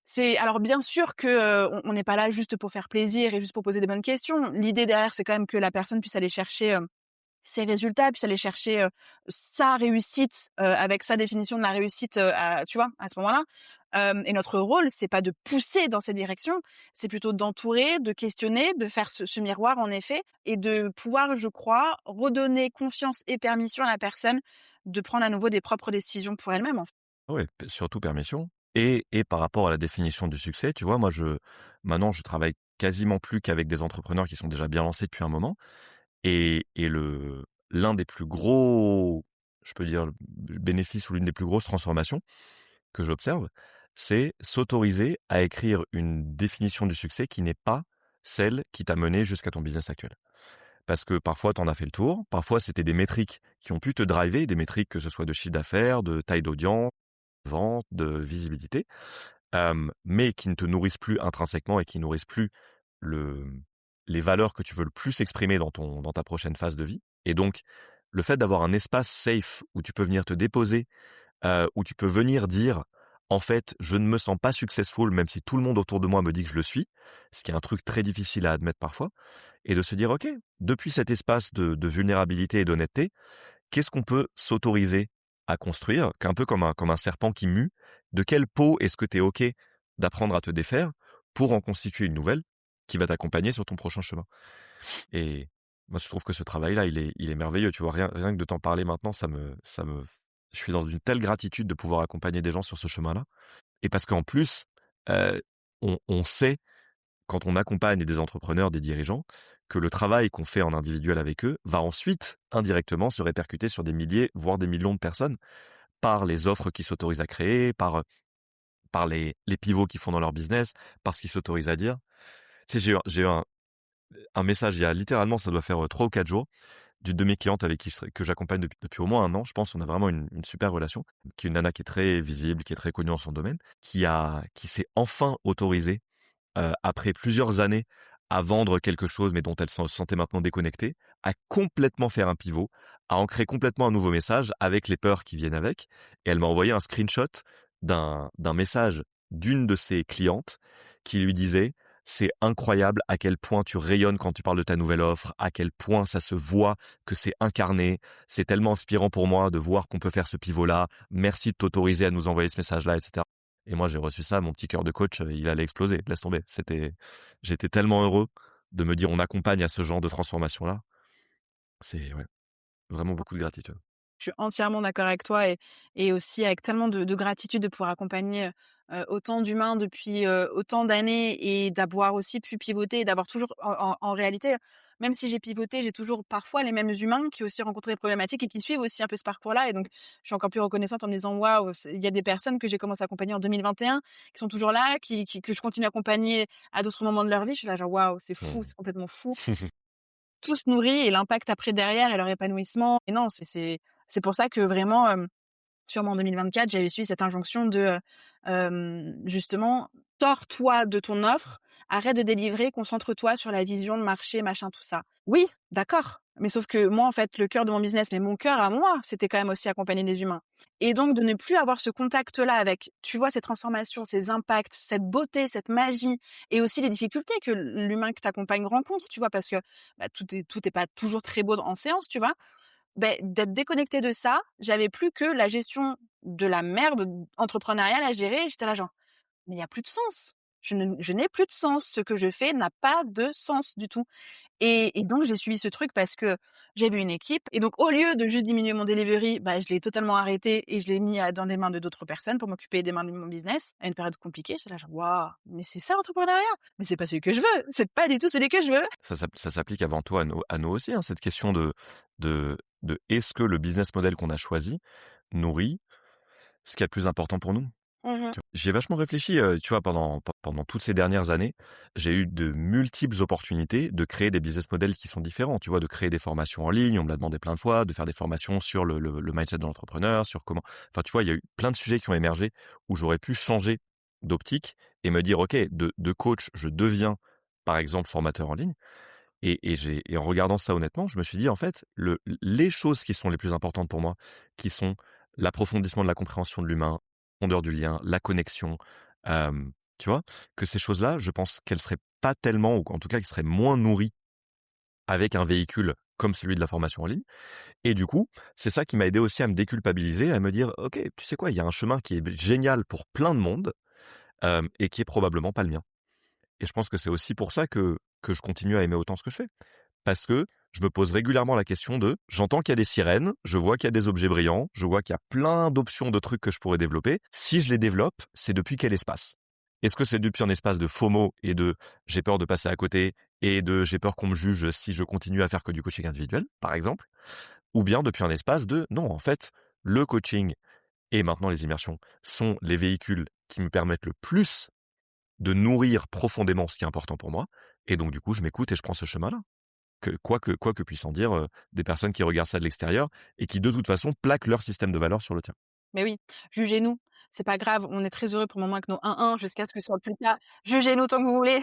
C'est alors bien sûr que on n'est pas là juste pour faire plaisir et juste pour poser des bonnes questions. L'idée derrière, c'est quand même que la personne puisse aller chercher ses résultats, puisse aller chercher sa réussite avec sa définition de la réussite, tu vois, à ce moment-là. Et notre rôle, c'est pas de pousser dans cette direction, c'est plutôt d'entourer, de questionner, de faire ce miroir en effet, et de pouvoir, je crois, redonner confiance et permission à la personne de prendre à nouveau des propres décisions pour elle-même, en fait. Ouais, surtout permission. Et par rapport à la définition du succès, tu vois, moi, maintenant, je travaille quasiment plus qu'avec des entrepreneurs qui sont déjà bien lancés depuis un moment. Et l'un des plus gros, je peux dire, bénéfices ou l'une des plus grosses transformations que j'observe, c'est s'autoriser à écrire une définition du succès qui n'est pas celle qui t'a mené jusqu'à ton business actuel. Parce que parfois, tu en as fait le tour. Parfois, c'était des métriques qui ont pu te driver, des métriques que ce soit de chiffre d'affaires, de taille d'audience, de vente, de visibilité, mais qui ne te nourrissent plus intrinsèquement et qui nourrissent plus le les valeurs que tu veux le plus exprimer dans ta prochaine phase de vie. Et donc, le fait d'avoir un espace safe où tu peux venir te déposer, où tu peux venir dire: «En fait, je ne me sens pas successful même si tout le monde autour de moi me dit que je le suis», ce qui est un truc très difficile à admettre parfois, et de se dire: «OK, depuis cet espace de vulnérabilité et d'honnêteté, qu'est-ce qu'on peut s'autoriser à construire, qu'un peu comme un serpent qui mue, de quelle peau est-ce que tu es OK d'apprendre à te défaire pour en constituer une nouvelle qui va t'accompagner sur ton prochain chemin?» Et moi, je trouve que ce travail-là, il est merveilleux. Tu vois, rien que de t'en parler maintenant, je suis dans une telle gratitude de pouvoir accompagner des gens sur ce chemin-là. Et parce qu'en plus, euh, on sait, quand on accompagne des entrepreneurs, des dirigeants, que le travail qu'on fait en individuel avec eux va ensuite, indirectement, se répercuter sur des milliers, voire des millions de personnes, par les offres qu'ils s'autorisent à créer, par les pivots qu'ils font dans leur business, par ce qu'ils s'autorisent à dire. Tu sais, j'ai eu un message il y a littéralement, ça doit faire 3 ou 4 jours, d'une de mes clientes avec que j'accompagne depuis au moins un an. Je pense qu'on a vraiment une super relation, qui est une nana qui est très visible, qui est très connue dans son domaine, qui s'est enfin autorisée, après plusieurs années à vendre quelque chose, mais dont elle se sentait maintenant déconnectée, à complètement faire un pivot, à ancrer complètement un nouveau message avec les peurs qui viennent avec. Et elle m'a envoyé un screenshot d'un message d'une de ses clientes qui lui disait: «C'est incroyable à quel point tu rayonnes quand tu parles de ta nouvelle offre, à quel point ça se voit que c'est incarné. C'est tellement inspirant pour moi de voir qu'on peut faire ce pivot-là. Merci de t'autoriser à nous envoyer ce message-là», etc. Et moi, j'ai reçu ça, mon petit cœur de coach, il allait exploser. Laisse tomber. J'étais tellement heureux de me dire on accompagne à ce genre de transformation-là. C'est ouais, vraiment beaucoup de gratitude. suis entièrement d'accord avec toi et aussi avec tellement de gratitude de pouvoir accompagner, autant d'humains depuis, autant d'années et d'avoir aussi pu pivoter et d'avoir toujours en réalité, même si j'ai pivoté, j'ai toujours parfois les mêmes humains qui ont aussi rencontré des problématiques et qui suivent aussi un peu ce parcours-là et donc je suis encore plus reconnaissante en me disant: «Waouh, il y a des personnes que j'ai commencé à accompagner en 2021 qui sont toujours là, qui que je continue à accompagner à d'autres moments de leur vie». Je suis là genre: «Waouh, c'est fou, Mmh. c'est complètement fou». Tout se nourrit et l'impact après derrière et leur épanouissement et non, c'est pour ça que vraiment, sûrement en 2024, j'avais suivi cette injonction de, justement: «Sors-toi de ton offre, arrête de délivrer, concentre-toi sur la vision de marché, machin, tout ça». Oui, d'accord, mais sauf que moi, en fait, le cœur de mon business, mais mon cœur à moi, c'était quand même aussi accompagner des humains et donc de ne plus avoir ce contact-là avec, tu vois, ces transformations, ces impacts, cette beauté, cette magie et aussi les difficultés que l'humain que tu accompagnes rencontre, tu vois? Parce que, bah, tout est pas toujours très beau en séance, tu vois? Beh, d'être déconnectée de ça, j'avais plus que la gestion de la merde entrepreneuriale à gérer. J'étais là genre: «Mais il y a plus de sens. Je n'ai plus de sens. Ce que je fais n'a pas de sens du tout». Et donc j'ai suivi ce truc parce que j'avais une équipe et donc au lieu de juste diminuer mon delivery, bah, je l'ai totalement arrêté et je l'ai mis dans les mains de d'autres personnes pour m'occuper des mains de mon business à une période compliquée. J'étais là genre: «Waouh, mais c'est ça l'entrepreneuriat? Mais c'est pas celui que je veux, c'est pas du tout celui que je veux». Ça s'applique avant tout à nous aussi, hein, cette question de est-ce que le business model qu'on a choisi nourrit ce qui est le plus important pour nous? Mmh. J'y ai vachement réfléchi, tu vois, pendant toutes ces dernières années, j'ai eu de multiples opportunités de créer des business models qui sont différents, tu vois? De créer des formations en ligne, on me l'a demandé plein de fois, de faire des formations sur le mindset de l'entrepreneur, sur comment enfin, tu vois, il y a eu plein de sujets qui ont émergé où j'aurais pu changer d'optique et me dire: «OK, de coach, je deviens, par exemple, formateur en ligne». Et en regardant ça honnêtement, je me suis dit: «En fait, les choses qui sont les plus importantes pour moi, qui sont l'approfondissement de la compréhension de l'humain, la profondeur du lien, la connexion», tu vois? Que ces choses-là, je pense qu'elles seraient pas tellement ou en tout cas qu'elles seraient moins nourries avec un véhicule comme celui de la formation en ligne. Et du coup, c'est ça qui m'a aidé aussi à me déculpabiliser, à me dire: «OK, tu sais quoi? Il y a un chemin qui est génial pour plein de monde, et qui est probablement pas le mien». Et je pense que c'est aussi pour ça que je continue à aimer autant ce que je fais. Parce que je me pose régulièrement la question de j'entends qu'il y a des sirènes, je vois qu'il y a des objets brillants, je vois qu'il y a plein d'options de trucs que je pourrais développer. Si je les développe, c'est depuis quel espace? Est-ce que c'est depuis un espace de FOMO et de j'ai peur de passer à côté et de j'ai peur qu'on me juge si je continue à faire que du coaching individuel, par exemple? Ou bien depuis un espace de non, en fait, le coaching et maintenant les immersions sont les véhicules qui me permettent le plus de nourrir profondément ce qui est important pour moi. Et donc, du coup, je m'écoute et je prends ce chemin-là. Quoi que puissent en dire des personnes qui regardent ça de l'extérieur et qui, de toute façon, plaquent leur système de valeurs sur le tien. Mais oui, jugez-nous, c'est pas grave, on est très heureux pour le moment avec nos 1-1 jusqu'à ce que ce soit plus le cas. Jugez-nous tant que vous voulez,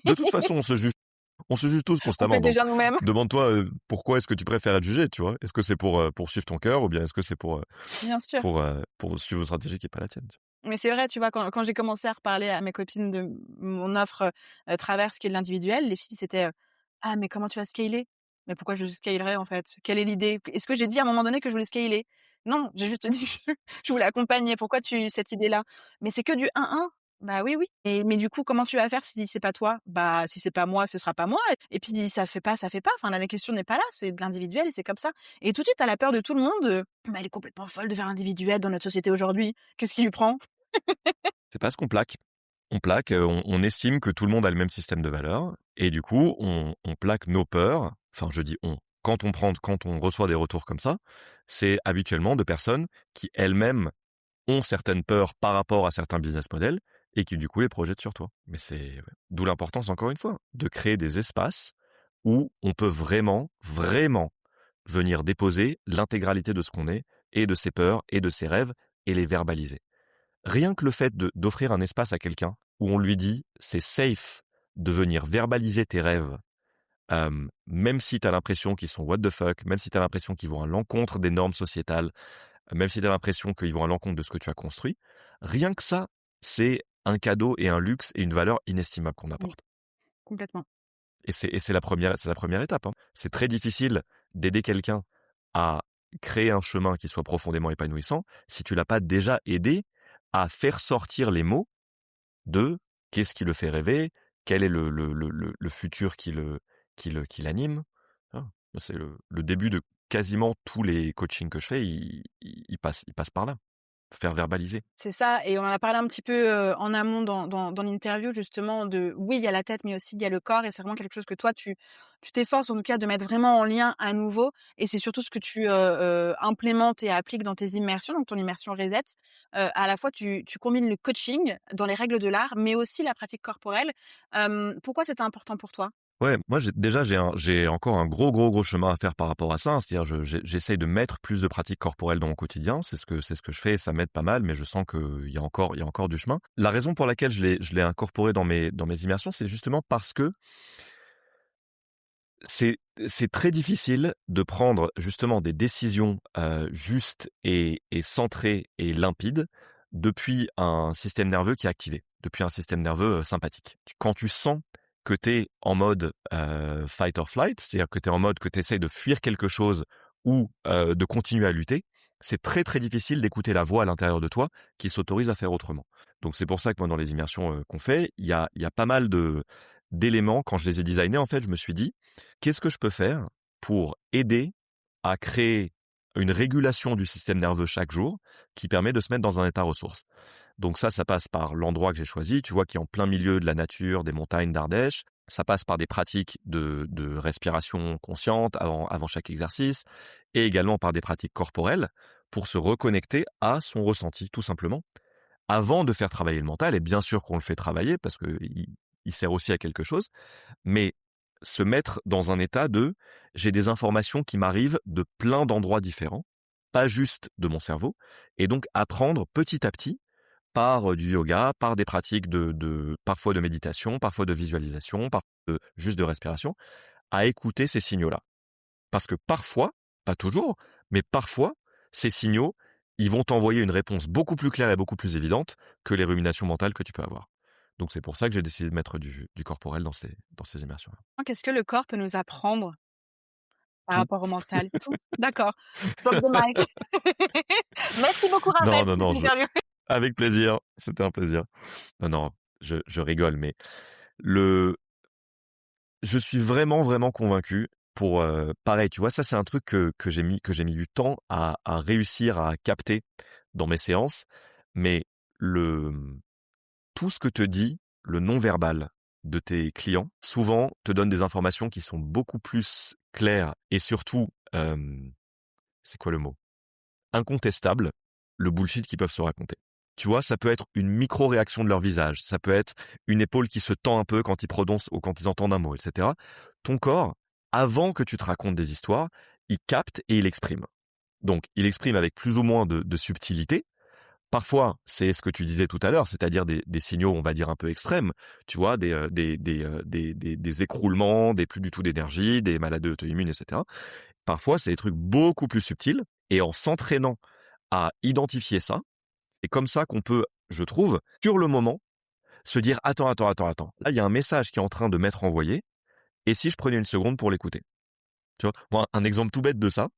De toute façon, on se juge tous on fait constamment. Donc, déjà nous-mêmes. demande-toi pourquoi est-ce que tu préfères être jugé, tu vois? Est-ce que c'est pour suivre ton cœur ou bien est-ce que c'est Bien sûr. pour suivre une stratégie qui est pas la tienne? Mais c'est vrai, tu vois, quand j'ai commencé à reparler à mes copines de mon offre, Traverse qui est de l'individuel, les filles c'était, «Ah mais comment tu vas scaler?» «Mais pourquoi je scalerais en fait? Quelle est l'idée?» Est-ce que j'ai dit à un moment donné que je voulais scaler? Non, j'ai juste dit que je voulais accompagner. Pourquoi tu cette idée-là? «Mais c'est que du 1-1». Bah oui, oui et mais du coup, comment tu vas faire si c'est pas toi? Bah, si c'est pas moi, ce sera pas moi et puis si ça fait pas, ça fait pas. Enfin là, la question n'est pas là, c'est de l'individuel et c'est comme ça et tout de suite, tu as la peur de tout le monde, «Bah, elle est complètement folle de faire l'individuel dans notre société aujourd'hui. Qu'est-ce qui lui prend?» C'est pas ce qu'on plaque. On plaque, on estime que tout le monde a le même système de valeurs et du coup, on plaque nos peurs. Enfin, je dis «on». Quand on reçoit des retours comme ça, c'est habituellement de personnes qui elles-mêmes ont certaines peurs par rapport à certains business models et qui du coup les projettent sur toi. Mais c'est ouais. D'où l'importance, encore une fois, de créer des espaces où on peut vraiment, vraiment venir déposer l'intégralité de ce qu'on est et de ses peurs et de ses rêves et les verbaliser. Rien que le fait d'offrir un espace à quelqu'un où on lui dit c'est safe de venir verbaliser tes rêves, même si tu as l'impression qu'ils sont what the fuck, même si tu as l'impression qu'ils vont à l'encontre des normes sociétales, même si tu as l'impression qu'ils vont à l'encontre de ce que tu as construit, rien que ça, c'est un cadeau et un luxe et une valeur inestimable qu'on Oui, apporte. complètement. Et c'est la première étape, hein. C'est très difficile d'aider quelqu'un à créer un chemin qui soit profondément épanouissant si tu l'as pas déjà aidé à faire sortir les mots de qu'est-ce qui le fait rêver, quel est le futur qui l'anime. Ah, c'est le début de quasiment tous les coachings que je fais, ils passent par là. Faire verbaliser. C'est ça, et on en a parlé un petit peu, en amont dans l'interview justement de oui, il y a la tête, mais aussi il y a le corps, et c'est vraiment quelque chose que toi tu t'efforces en tout cas de mettre vraiment en lien à nouveau, et c'est surtout ce que tu, implémentes et appliques dans tes immersions, donc ton immersion Reset. À la fois tu combines le coaching dans les règles de l'art, mais aussi la pratique corporelle. Pourquoi c'était important pour toi? Ouais, moi j'ai encore un gros chemin à faire par rapport à ça, hein. C'est-à-dire j'essaye de mettre plus de pratiques corporelles dans mon quotidien, c'est ce que je fais et ça m'aide pas mal, mais je sens qu'il y a encore du chemin. La raison pour laquelle je l'ai incorporé dans mes immersions, c'est justement parce que c'est c'est très difficile de prendre justement des décisions, justes et centrées et limpides depuis un système nerveux qui est activé, depuis un système nerveux, sympathique. Quand tu sens que tu es en mode, fight or flight, c'est-à-dire que tu es en mode que tu essaies de fuir quelque chose ou, de continuer à lutter, c'est très, très difficile d'écouter la voix à l'intérieur de toi qui s'autorise à faire autrement. Donc c'est pour ça que moi dans les immersions, qu'on fait, il y a pas mal d'éléments. Quand je les ai designés, en fait, je me suis dit: «Qu'est-ce que je peux faire pour aider à créer une régulation du système nerveux chaque jour qui permet de se mettre dans un état ressource?» Donc ça passe par l'endroit que j'ai choisi, tu vois, qui est en plein milieu de la nature, des montagnes d'Ardèche. Ça passe par des pratiques de respiration consciente avant chaque exercice, et également par des pratiques corporelles pour se reconnecter à son ressenti, tout simplement, avant de faire travailler le mental. Et bien sûr qu'on le fait travailler parce qu'il sert aussi à quelque chose, mais se mettre dans un état de j'ai des informations qui m'arrivent de plein d'endroits différents, pas juste de mon cerveau, et donc apprendre petit à petit par du yoga, par des pratiques parfois de méditation, parfois de visualisation, juste de respiration, à écouter ces signaux-là. Parce que parfois, pas toujours, mais parfois, ces signaux, ils vont t'envoyer une réponse beaucoup plus claire et beaucoup plus évidente que les ruminations mentales que tu peux avoir. Donc c'est pour ça que j'ai décidé de mettre du corporel dans ces immersions-là. Qu'est-ce que le corps peut nous apprendre par Tout. rapport au mental? Tout? D'accord. Drop the mic. Merci beaucoup Non, Raphaël non, pour non, cette interview. avec plaisir. C'était un plaisir. Non, non, je rigole, mais le je suis vraiment, vraiment convaincu pour, pareil, tu vois, ça, c'est un truc que j'ai mis du temps à réussir à capter dans mes séances, mais tout ce que te dit le non-verbal de tes clients, souvent, te donne des informations qui sont beaucoup plus claires et surtout, c'est quoi le mot? Incontestables, le bullshit qu'ils peuvent se raconter. Tu vois, ça peut être une micro-réaction de leur visage, ça peut être une épaule qui se tend un peu quand ils prononcent ou quand ils entendent un mot, etc. Ton corps, avant que tu te racontes des histoires, il capte et il exprime. Donc, il exprime avec plus ou moins de subtilité. Parfois, c'est ce que tu disais tout à l'heure, c'est-à-dire des signaux, on va dire, un peu extrêmes. Tu vois, des écroulements, des plus du tout d'énergie, des maladies auto-immunes, etc. Parfois, c'est des trucs beaucoup plus subtils. Et en s'entraînant à identifier ça, c'est comme ça qu'on peut, je trouve, sur le moment, se dire attends. Là, il y a un message qui est en train de m'être envoyé. Et si je prenais une seconde pour l'écouter? Tu vois, moi, un exemple tout bête de ça,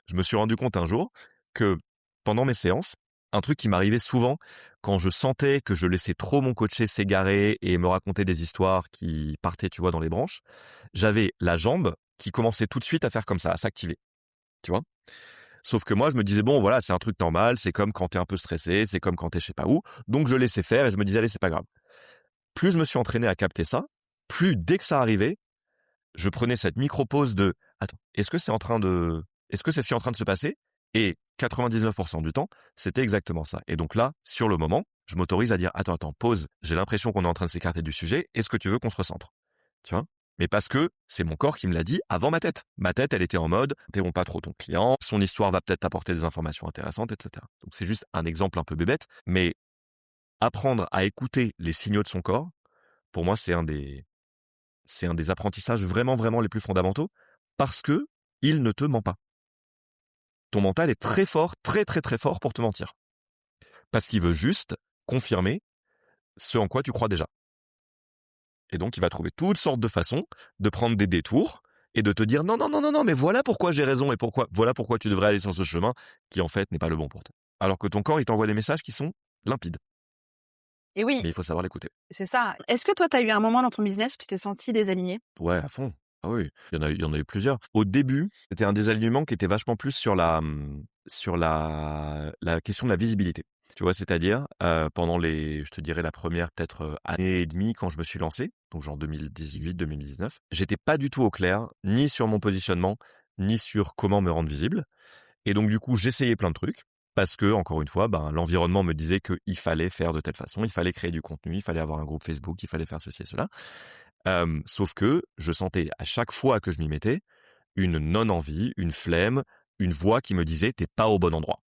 je me suis rendu compte un jour que pendant mes séances, un truc qui m'arrivait souvent quand je sentais que je laissais trop mon coaché s'égarer et me raconter des histoires qui partaient, tu vois, dans les branches, j'avais la jambe qui commençait tout de suite à faire comme ça, à s'activer, tu vois. Sauf que moi, je me disais, bon, voilà, c'est un truc normal, c'est comme quand t'es un peu stressé, c'est comme quand t'es je sais pas où. Donc, je laissais faire et je me disais, allez, c'est pas grave. Plus je me suis entraîné à capter ça, plus dès que ça arrivait, je prenais cette micro-pause de, attends, est-ce que c'est ce qui est en train de se passer? Et 99% du temps, c'était exactement ça. Et donc là, sur le moment, je m'autorise à dire, attends, pause, j'ai l'impression qu'on est en train de s'écarter du sujet, est-ce que tu veux qu'on se recentre? Tu vois? Mais parce que c'est mon corps qui me l'a dit avant ma tête. Ma tête, elle était en mode, interromps pas trop ton client, son histoire va peut-être t'apporter des informations intéressantes, etc. Donc c'est juste un exemple un peu bébête, mais apprendre à écouter les signaux de son corps, pour moi, c'est un des apprentissages vraiment, vraiment les plus fondamentaux, parce que il ne te ment pas. Ton mental est très fort, très, très, très fort pour te mentir. Parce qu'il veut juste confirmer ce en quoi tu crois déjà. Et donc, il va trouver toutes sortes de façons de prendre des détours et de te dire non, mais voilà pourquoi j'ai raison et voilà pourquoi tu devrais aller sur ce chemin qui, en fait, n'est pas le bon pour toi. Alors que ton corps, il t'envoie des messages qui sont limpides. Et oui, Mais il faut savoir l'écouter. c'est ça. Est-ce que toi, tu as eu un moment dans ton business où tu t'es senti désaligné? Ouais, à fond. Ah oui, il y en a eu plusieurs. Au début, c'était un désalignement qui était vachement plus sur la question de la visibilité. Tu vois? C'est-à-dire, pendant je te dirais la première peut-être, année et demie quand je me suis lancé, donc genre 2018-2019, j'étais pas du tout au clair, ni sur mon positionnement, ni sur comment me rendre visible. Et donc du coup, j'essayais plein de trucs parce que, encore une fois, ben, l'environnement me disait qu'il fallait faire de telle façon, il fallait créer du contenu, il fallait avoir un groupe Facebook, il fallait faire ceci et cela. Sauf que je sentais à chaque fois que je m'y mettais, une non-envie, une flemme, une voix qui me disait: «Tu pas au bon endroit».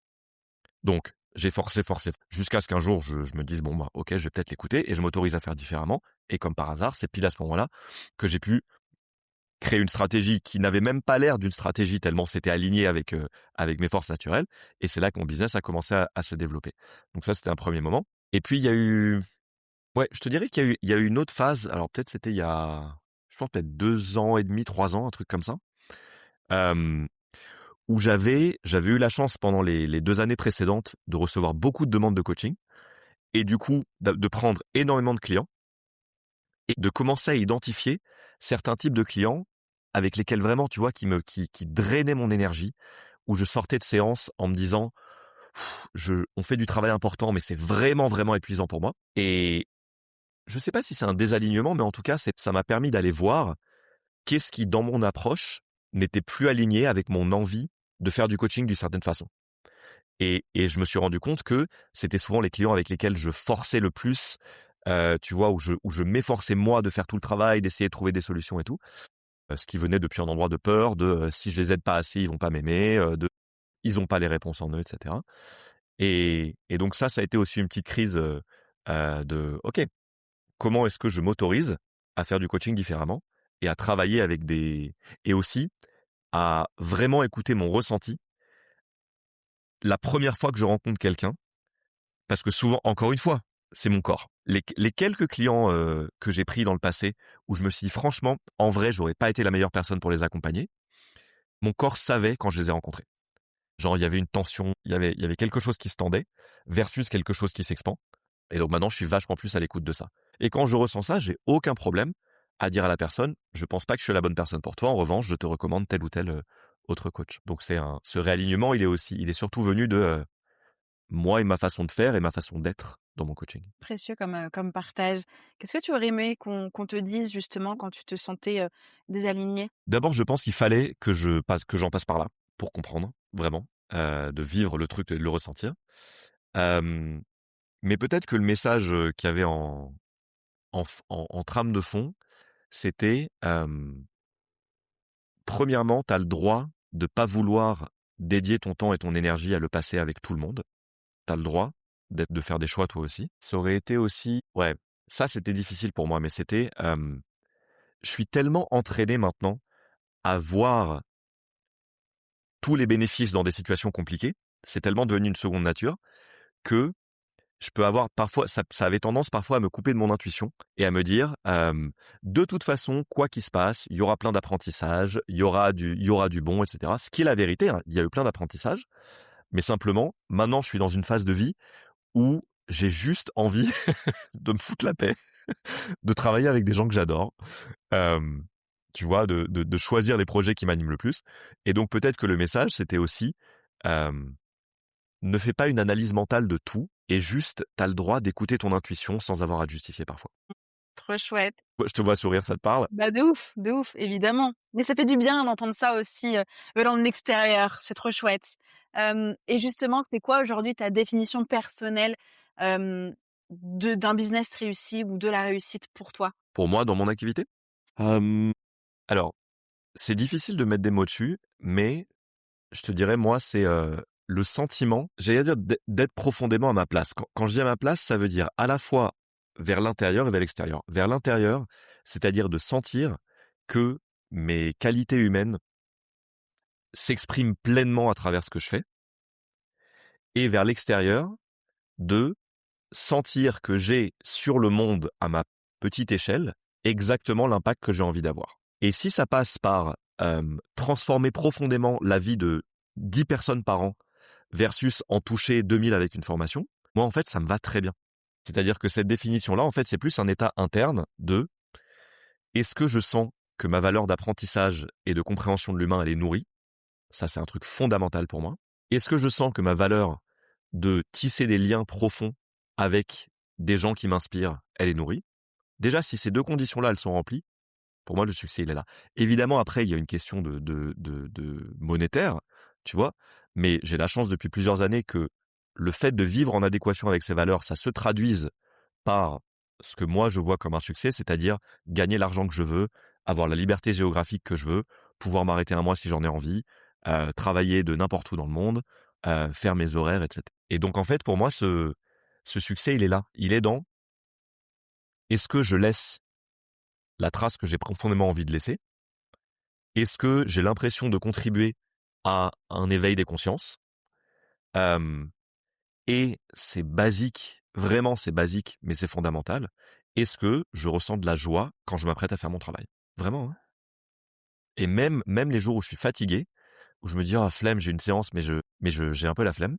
Donc j'ai forcé, forcé, jusqu'à ce qu'un jour je me dise: «Bon, bah, OK, je vais peut-être l'écouter» et je m'autorise à faire différemment et comme par hasard, c'est pile à ce moment-là que j'ai pu créer une stratégie qui n'avait même pas l'air d'une stratégie tellement c'était aligné avec mes forces naturelles et c'est là que mon business a commencé à se développer. Donc ça, c'était un premier moment et puis il y a eu ouais, je te dirais qu'il y a eu une autre phase, alors peut-être c'était il y a, je pense peut-être 2 ans et demi, 3 ans, un truc comme ça, hem, où j'avais eu la chance pendant les 2 années précédentes de recevoir beaucoup de demandes de coaching et du coup de prendre énormément de clients et de commencer à identifier certains types de clients avec lesquels vraiment, tu vois, qui drainaient mon énergie, où je sortais de séance en me disant: On fait du travail important, mais c'est vraiment, vraiment épuisant pour moi» et je sais pas si c'est un désalignement, mais en tout cas, ça m'a permis d'aller voir qu'est-ce qui, dans mon approche, n'était plus aligné avec mon envie de faire du coaching d'une certaine façon. Et je me suis rendu compte que c'était souvent les clients avec lesquels je forçais le plus, tu vois, où je m'efforçais moi de faire tout le travail, d'essayer de trouver des solutions et tout. Ce qui venait depuis un endroit de peur, si je les aide pas assez, ils vont pas m'aimer, ils ont pas les réponses en eux, et cetera. Et donc ça a été aussi une petite crise, de OK, comment est-ce que je m'autorise à faire du coaching différemment et à travailler avec et aussi à vraiment écouter mon ressenti la première fois que je rencontre quelqu'un, parce que souvent, encore une fois, c'est mon corps. Les quelques clients que j'ai pris dans le passé, où je me suis dit franchement, en vrai, j'aurais pas été la meilleure personne pour les accompagner, mon corps savait quand je les ai rencontrés. Genre, il y avait une tension, il y avait quelque chose qui se tendait versus quelque chose qui s'expand. Et donc maintenant, je suis vachement plus à l'écoute de ça. Et quand je ressens ça, j'ai aucun problème à dire à la personne: «Je pense pas que je suis la bonne personne pour toi. En revanche, je te recommande tel ou tel, autre coach». Donc ce réalignement, il est surtout venu de, moi et ma façon de faire et ma façon d'être dans mon coaching. Précieux comme partage. Qu'est-ce que tu aurais aimé qu'on te dise justement quand tu te sentais, désaligné? D'abord, je pense qu'il fallait que j'en passe par là pour comprendre, vraiment, de vivre le truc et de le ressentir. Hem, mais peut-être que le message, qu'il y avait en trame de fond, c'était, 1°, tu as le droit de pas vouloir dédier ton temps et ton énergie à le passer avec tout le monde. Tu as le droit de faire des choix toi aussi. Ça aurait été aussi ouais, ça c'était difficile pour moi, mais c'était, je suis tellement entraîné maintenant à voir tous les bénéfices dans des situations compliquées, c'est tellement devenu une seconde nature que je peux avoir parfois ça avait tendance parfois à me couper de mon intuition et à me dire, «De toute façon, quoi qu'il se passe, il y aura plein d'apprentissages, il y aura du bon» et cetera. Ce qui est la vérité, hein, il y a eu plein d'apprentissages, mais simplement, maintenant je suis dans une phase de vie où j'ai juste envie de me foutre la paix, de travailler avec des gens que j'adore, hem, tu vois? De choisir les projets qui m'animent le plus et donc peut-être que le message, c'était aussi, hem ne fais pas une analyse mentale de tout et juste, tu as le droit d'écouter ton intuition sans avoir à te justifier parfois. Trop chouette. Ouais, je te vois sourire, ça te parle? Bah, de ouf, évidemment. Mais ça fait du bien d'entendre ça aussi, venant de l'extérieur, c'est trop chouette. Et justement, c'est quoi aujourd'hui ta définition personnelle, hem, d'un business réussi ou de la réussite pour toi? Pour moi, dans mon activité? Hem, alors, c'est difficile de mettre des mots dessus, mais je te dirais, moi, c'est, le sentiment, j'allais dire d'être profondément à ma place. Quand je dis à ma place, ça veut dire à la fois vers l'intérieur et vers l'extérieur. Vers l'intérieur, c'est-à-dire de sentir que mes qualités humaines s'expriment pleinement à travers ce que je fais et vers l'extérieur, de sentir que j'ai sur le monde, à ma petite échelle, exactement l'impact que j'ai envie d'avoir. Et si ça passe par transformer profondément la vie de 10 personnes par an versus en toucher 2000 avec une formation, moi en fait ça me va très bien. C'est-à-dire que cette définition-là, en fait, c'est plus un état interne de est-ce que je sens que ma valeur d'apprentissage et de compréhension de l'humain, elle est nourrie. Ça, c'est un truc fondamental pour moi. Est-ce que je sens que ma valeur de tisser des liens profonds avec des gens qui m'inspirent, elle est nourrie? Déjà, si ces 2 conditions-là, elles sont remplies, pour moi, le succès, il est là. Évidemment, après, il y a une question de monétaire, tu vois? Mais j'ai la chance depuis plusieurs années que le fait de vivre en adéquation avec ces valeurs, ça se traduise par ce que moi, je vois comme un succès, c'est-à-dire gagner l'argent que je veux, avoir la liberté géographique que je veux, pouvoir m'arrêter un mois si j'en ai envie, travailler de n'importe où dans le monde, faire mes horaires, et cetera. Et donc, en fait, pour moi, ce succès, il est là. Il est dans: est-ce que je laisse la trace que j'ai profondément envie de laisser? Est-ce que j'ai l'impression de contribuer à un éveil des consciences? Hem Et c'est basique, vraiment c'est basique, mais c'est fondamental. Est-ce que je ressens de la joie quand je m'apprête à faire mon travail? Vraiment, hein. Et même les jours où je suis fatigué, où je me dis: «Ah flemme, j'ai une séance, mais j'ai un peu la flemme».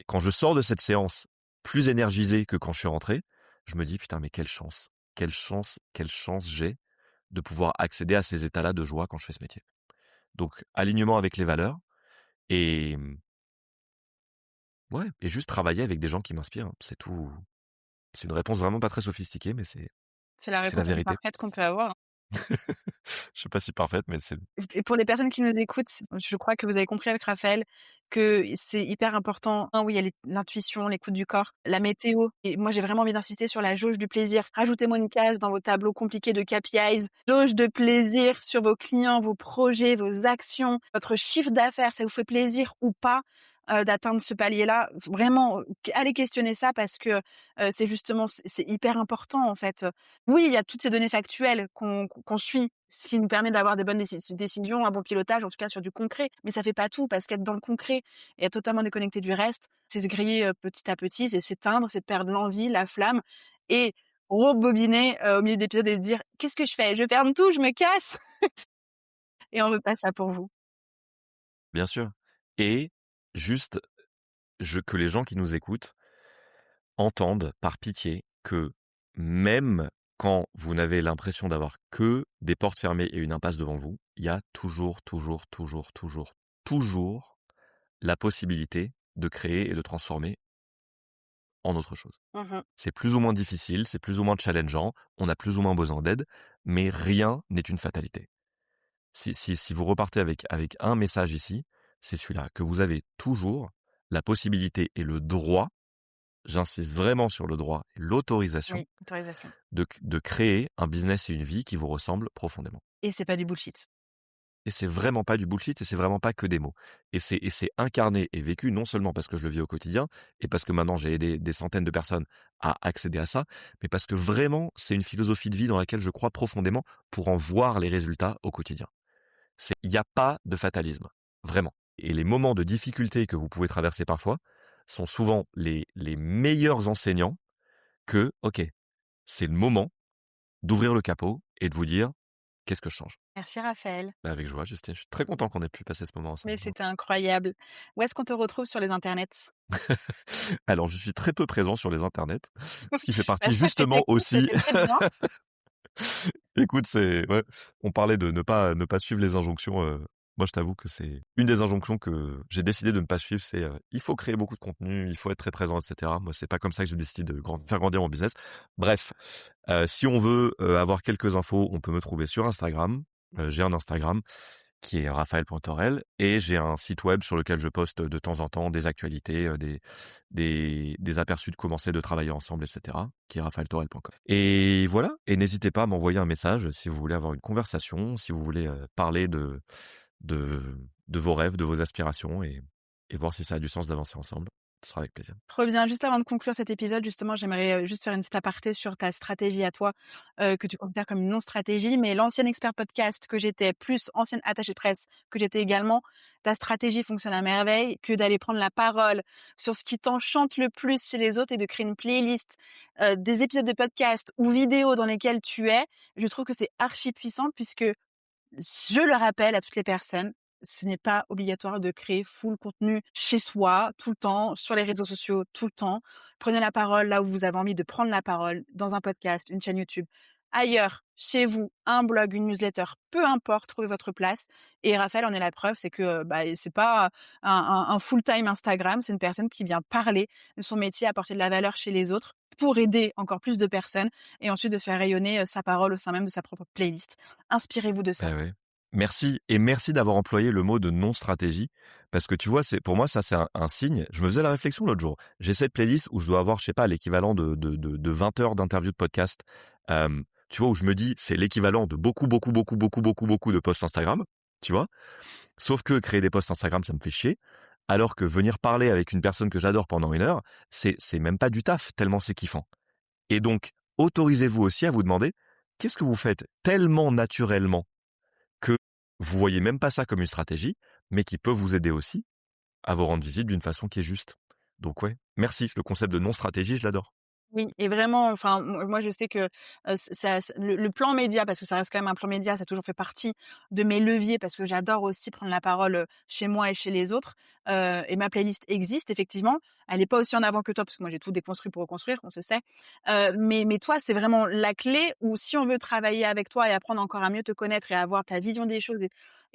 Et quand je sors de cette séance plus énergisé que quand je suis rentré, je me dis: «Putain, mais quelle chance j'ai de pouvoir accéder à ces états-là de joie quand je fais ce métier». Donc alignement avec les valeurs et ouais, et juste travailler avec des gens qui m'inspirent, hein, c'est tout. C'est une réponse vraiment pas très sophistiquée, mais C'est la c'est la réponse la plus vérité. parfaite qu'on peut avoir. Je suis pas si parfaite, mais c'est Et pour les personnes qui nous écoutent, je crois que vous avez compris avec Raphaël que c'est hyper important. Oui, il y a l'intuition, l'écoute du corps, la météo. Et moi, j'ai vraiment envie d'insister sur la jauge du plaisir. Rajoutez-moi une case dans vos tableaux compliqués de KPIs. Jauge de plaisir sur vos clients, vos projets, vos actions, votre chiffre d'affaires. Ça vous fait plaisir ou pas d'atteindre ce palier-là? Vraiment, allez questionner ça parce que c'est justement, c'est hyper important en fait. Oui, il y a toutes ces données factuelles qu'on suit, ce qui nous permet d'avoir des bonnes décisions, un bon pilotage, en tout cas sur du concret. Mais ça fait pas tout, parce qu'être dans le concret et être totalement déconnecté du reste, c'est se griller petit à petit, c'est s'éteindre, c'est perdre l'envie, la flamme et rebobiner au milieu de l'épisode et se dire: «Qu'est-ce que je fais? Je ferme tout, je me casse?» Et on veut pas ça pour vous. bien sûr. Et juste, que les gens qui nous écoutent entendent, par pitié, que même quand vous n'avez l'impression d'avoir que des portes fermées et une impasse devant vous, il y a toujours, toujours, toujours, toujours, toujours la possibilité de créer et de transformer en autre chose. Mmh. C'est plus ou moins difficile, c'est plus ou moins challengeant, on a plus ou moins besoin d'aide, mais rien n'est une fatalité. Si vous repartez avec un message ici, c'est celui-là, que vous avez toujours la possibilité et le droit, j'insiste vraiment sur le droit et l'autorisation, Oui, autorisation. de créer un business et une vie qui vous ressemblent profondément. Et c'est pas du bullshit. Et c'est vraiment pas du bullshit et c'est vraiment pas que des mots. Et c'est incarné et vécu non seulement parce que je le vis au quotidien et parce que maintenant j'ai aidé des centaines de personnes à accéder à ça, mais parce que vraiment c'est une philosophie de vie dans laquelle je crois profondément pour en voir les résultats au quotidien. Il n'y a pas de fatalisme, vraiment. Et les moments de difficulté que vous pouvez traverser parfois sont souvent les meilleurs enseignants que, ok, c'est le moment d'ouvrir le capot et de vous dire, qu'est-ce que je change? Merci Raphaël. Bah, avec joie, Justine. Je suis très content qu'on ait pu passer ce moment ensemble. Mais c'était incroyable. Où est-ce qu'on te retrouve sur les internets? Alors, je suis très peu présent sur les internets, ce qui fait Bah, partie ça justement c'était cool, aussi. c'était très bien. Écoute, ouais, on parlait de ne pas suivre les injonctions. Moi, je t'avoue que c'est une des injonctions que j'ai décidé de ne pas suivre. C'est il faut créer beaucoup de contenu, il faut être très présent, etc. Moi, c'est pas comme ça que j'ai décidé de faire grandir mon business. Bref, si on veut avoir quelques infos, on peut me trouver sur Instagram. J'ai un Instagram qui est raphaël.torel et j'ai un site web sur lequel je poste de temps en temps des actualités, des aperçus de comment c'est de travailler ensemble, etc., qui est raphaëltorel.com. Et voilà, et n'hésitez pas à m'envoyer un message si vous voulez avoir une conversation, si vous voulez parler de, de vos rêves, de vos aspirations et voir si ça a du sens d'avancer ensemble. Ce sera avec plaisir. Trop bien. Juste avant de conclure cet épisode, justement, j'aimerais juste faire une petite aparté sur ta stratégie à toi, que tu considères comme une non-stratégie. Mais l'ancienne expert podcast que j'étais, plus ancienne attachée de presse que j'étais également, ta stratégie fonctionne à merveille, que d'aller prendre la parole sur ce qui t'enchante le plus chez les autres et de créer une playlist, des épisodes de podcast ou vidéos dans lesquels tu es. Je trouve que c'est archi puissant puisque je le rappelle à toutes les personnes, ce n'est pas obligatoire de créer full contenu chez soi, tout le temps, sur les réseaux sociaux, tout le temps. Prenez la parole là où vous avez envie de prendre la parole, dans un podcast, une chaîne YouTube, ailleurs, chez vous, un blog, une newsletter, peu importe, trouvez votre place. Et Raphaël en est la preuve, c'est que c'est pas un full-time Instagram, c'est une personne qui vient parler de son métier, apporter de la valeur chez les autres pour aider encore plus de personnes et ensuite de faire rayonner sa parole au sein même de sa propre playlist. Inspirez-vous de ça. Bah ouais. Merci et merci d'avoir employé le mot de non-stratégie parce que tu vois, c'est pour moi ça c'est un signe. Je me faisais la réflexion l'autre jour. J'ai cette playlist où je dois avoir, je sais pas, l'équivalent de 20 heures d'interviews de podcast. Tu vois, où je me dis c'est l'équivalent de beaucoup de posts Instagram, tu vois. Sauf que créer des posts Instagram, ça me fait chier. Alors que venir parler avec une personne que j'adore pendant 1 heure, c'est même pas du taf tellement c'est kiffant. Et donc, autorisez-vous aussi à vous demander qu'est-ce que vous faites tellement naturellement que vous voyez même pas ça comme une stratégie, mais qui peut vous aider aussi à vous rendre visible d'une façon qui est juste. Donc ouais, merci. Le concept de non-stratégie, je l'adore. Oui et vraiment, enfin, moi, je sais que, le plan média, parce que ça reste quand même un plan média, ça a toujours fait partie de mes leviers parce que j'adore aussi prendre la parole, chez moi et chez les autres, et ma playlist existe effectivement. Elle est pas aussi en avant que toi parce que moi, j'ai tout déconstruit pour reconstruire, on se sait. Mais toi, c'est vraiment la clé où si on veut travailler avec toi et apprendre encore à mieux te connaître et à avoir ta vision des choses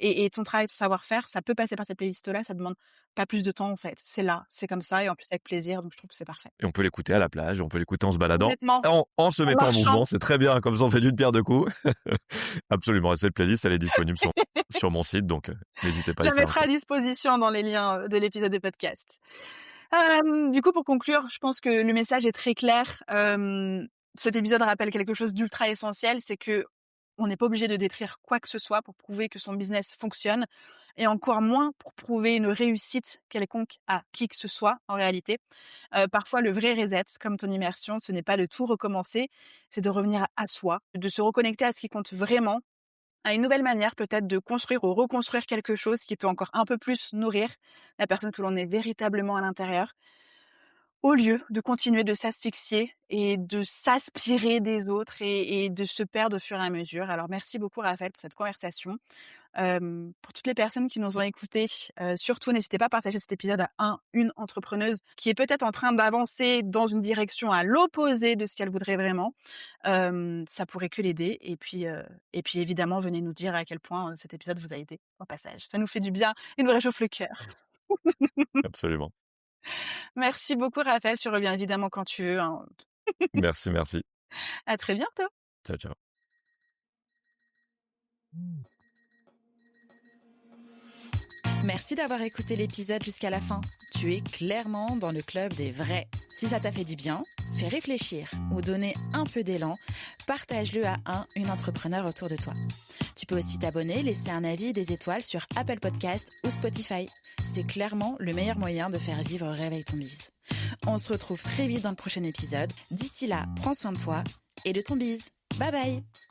et ton travail, ton savoir-faire, ça peut passer par cette playlist-là, ça demande pas plus de temps en fait. C'est là, c'est comme ça et en plus avec plaisir, donc je trouve que c'est parfait. Et on peut l'écouter à la plage, on peut l'écouter en se baladant, Complètement. en se En mettant en marchant. mouvement, c'est très bien, comme ça on fait d'une pierre deux coups. Absolument, et cette playlist, elle est disponible sur mon site, donc n'hésitez pas Je à y la faire un mettrai à tour. disposition dans les liens, de l'épisode des podcasts. Du coup, pour conclure, je pense que le message est très clair. Cet épisode rappelle quelque chose d'ultra essentiel, c'est que on n'est pas obligé de détruire quoi que ce soit pour prouver que son business fonctionne et encore moins pour prouver une réussite quelconque à qui que ce soit en réalité. Parfois le vrai reset, comme ton immersion, ce n'est pas de tout recommencer, c'est de revenir à soi, de se reconnecter à ce qui compte vraiment, à une nouvelle manière peut-être de construire ou reconstruire quelque chose qui peut encore un peu plus nourrir la personne que l'on est véritablement à l'intérieur, au lieu de continuer de s'asphyxier et de s'aspirer des autres et de se perdre au fur et à mesure. Alors merci beaucoup Raphaël pour cette conversation. Pour toutes les personnes qui nous ont écoutés, surtout n'hésitez pas à partager cet épisode à une entrepreneuse qui est peut-être en train d'avancer dans une direction à l'opposé de ce qu'elle voudrait vraiment. Ça pourrait que l'aider et puis évidemment venez nous dire à quel point, cet épisode vous a aidé au passage. Ça nous fait du bien et nous réchauffe le cœur. Absolument. Merci beaucoup Raphaël, tu reviens évidemment quand tu veux, hein. Merci, merci. À très bientôt. Ciao, ciao. Merci d'avoir écouté l'épisode jusqu'à la fin. Tu es clairement dans le club des vrais. Si ça t'a fait du bien, fait réfléchir ou donner un peu d'élan, partage-le à une entrepreneur autour de toi. Tu peux aussi t'abonner, laisser un avis et des étoiles sur Apple Podcast ou Spotify. C'est clairement le meilleur moyen de faire vivre Réveille ton bise. On se retrouve très vite dans le prochain épisode. D'ici là, prends soin de toi et de ton bise. Bye bye!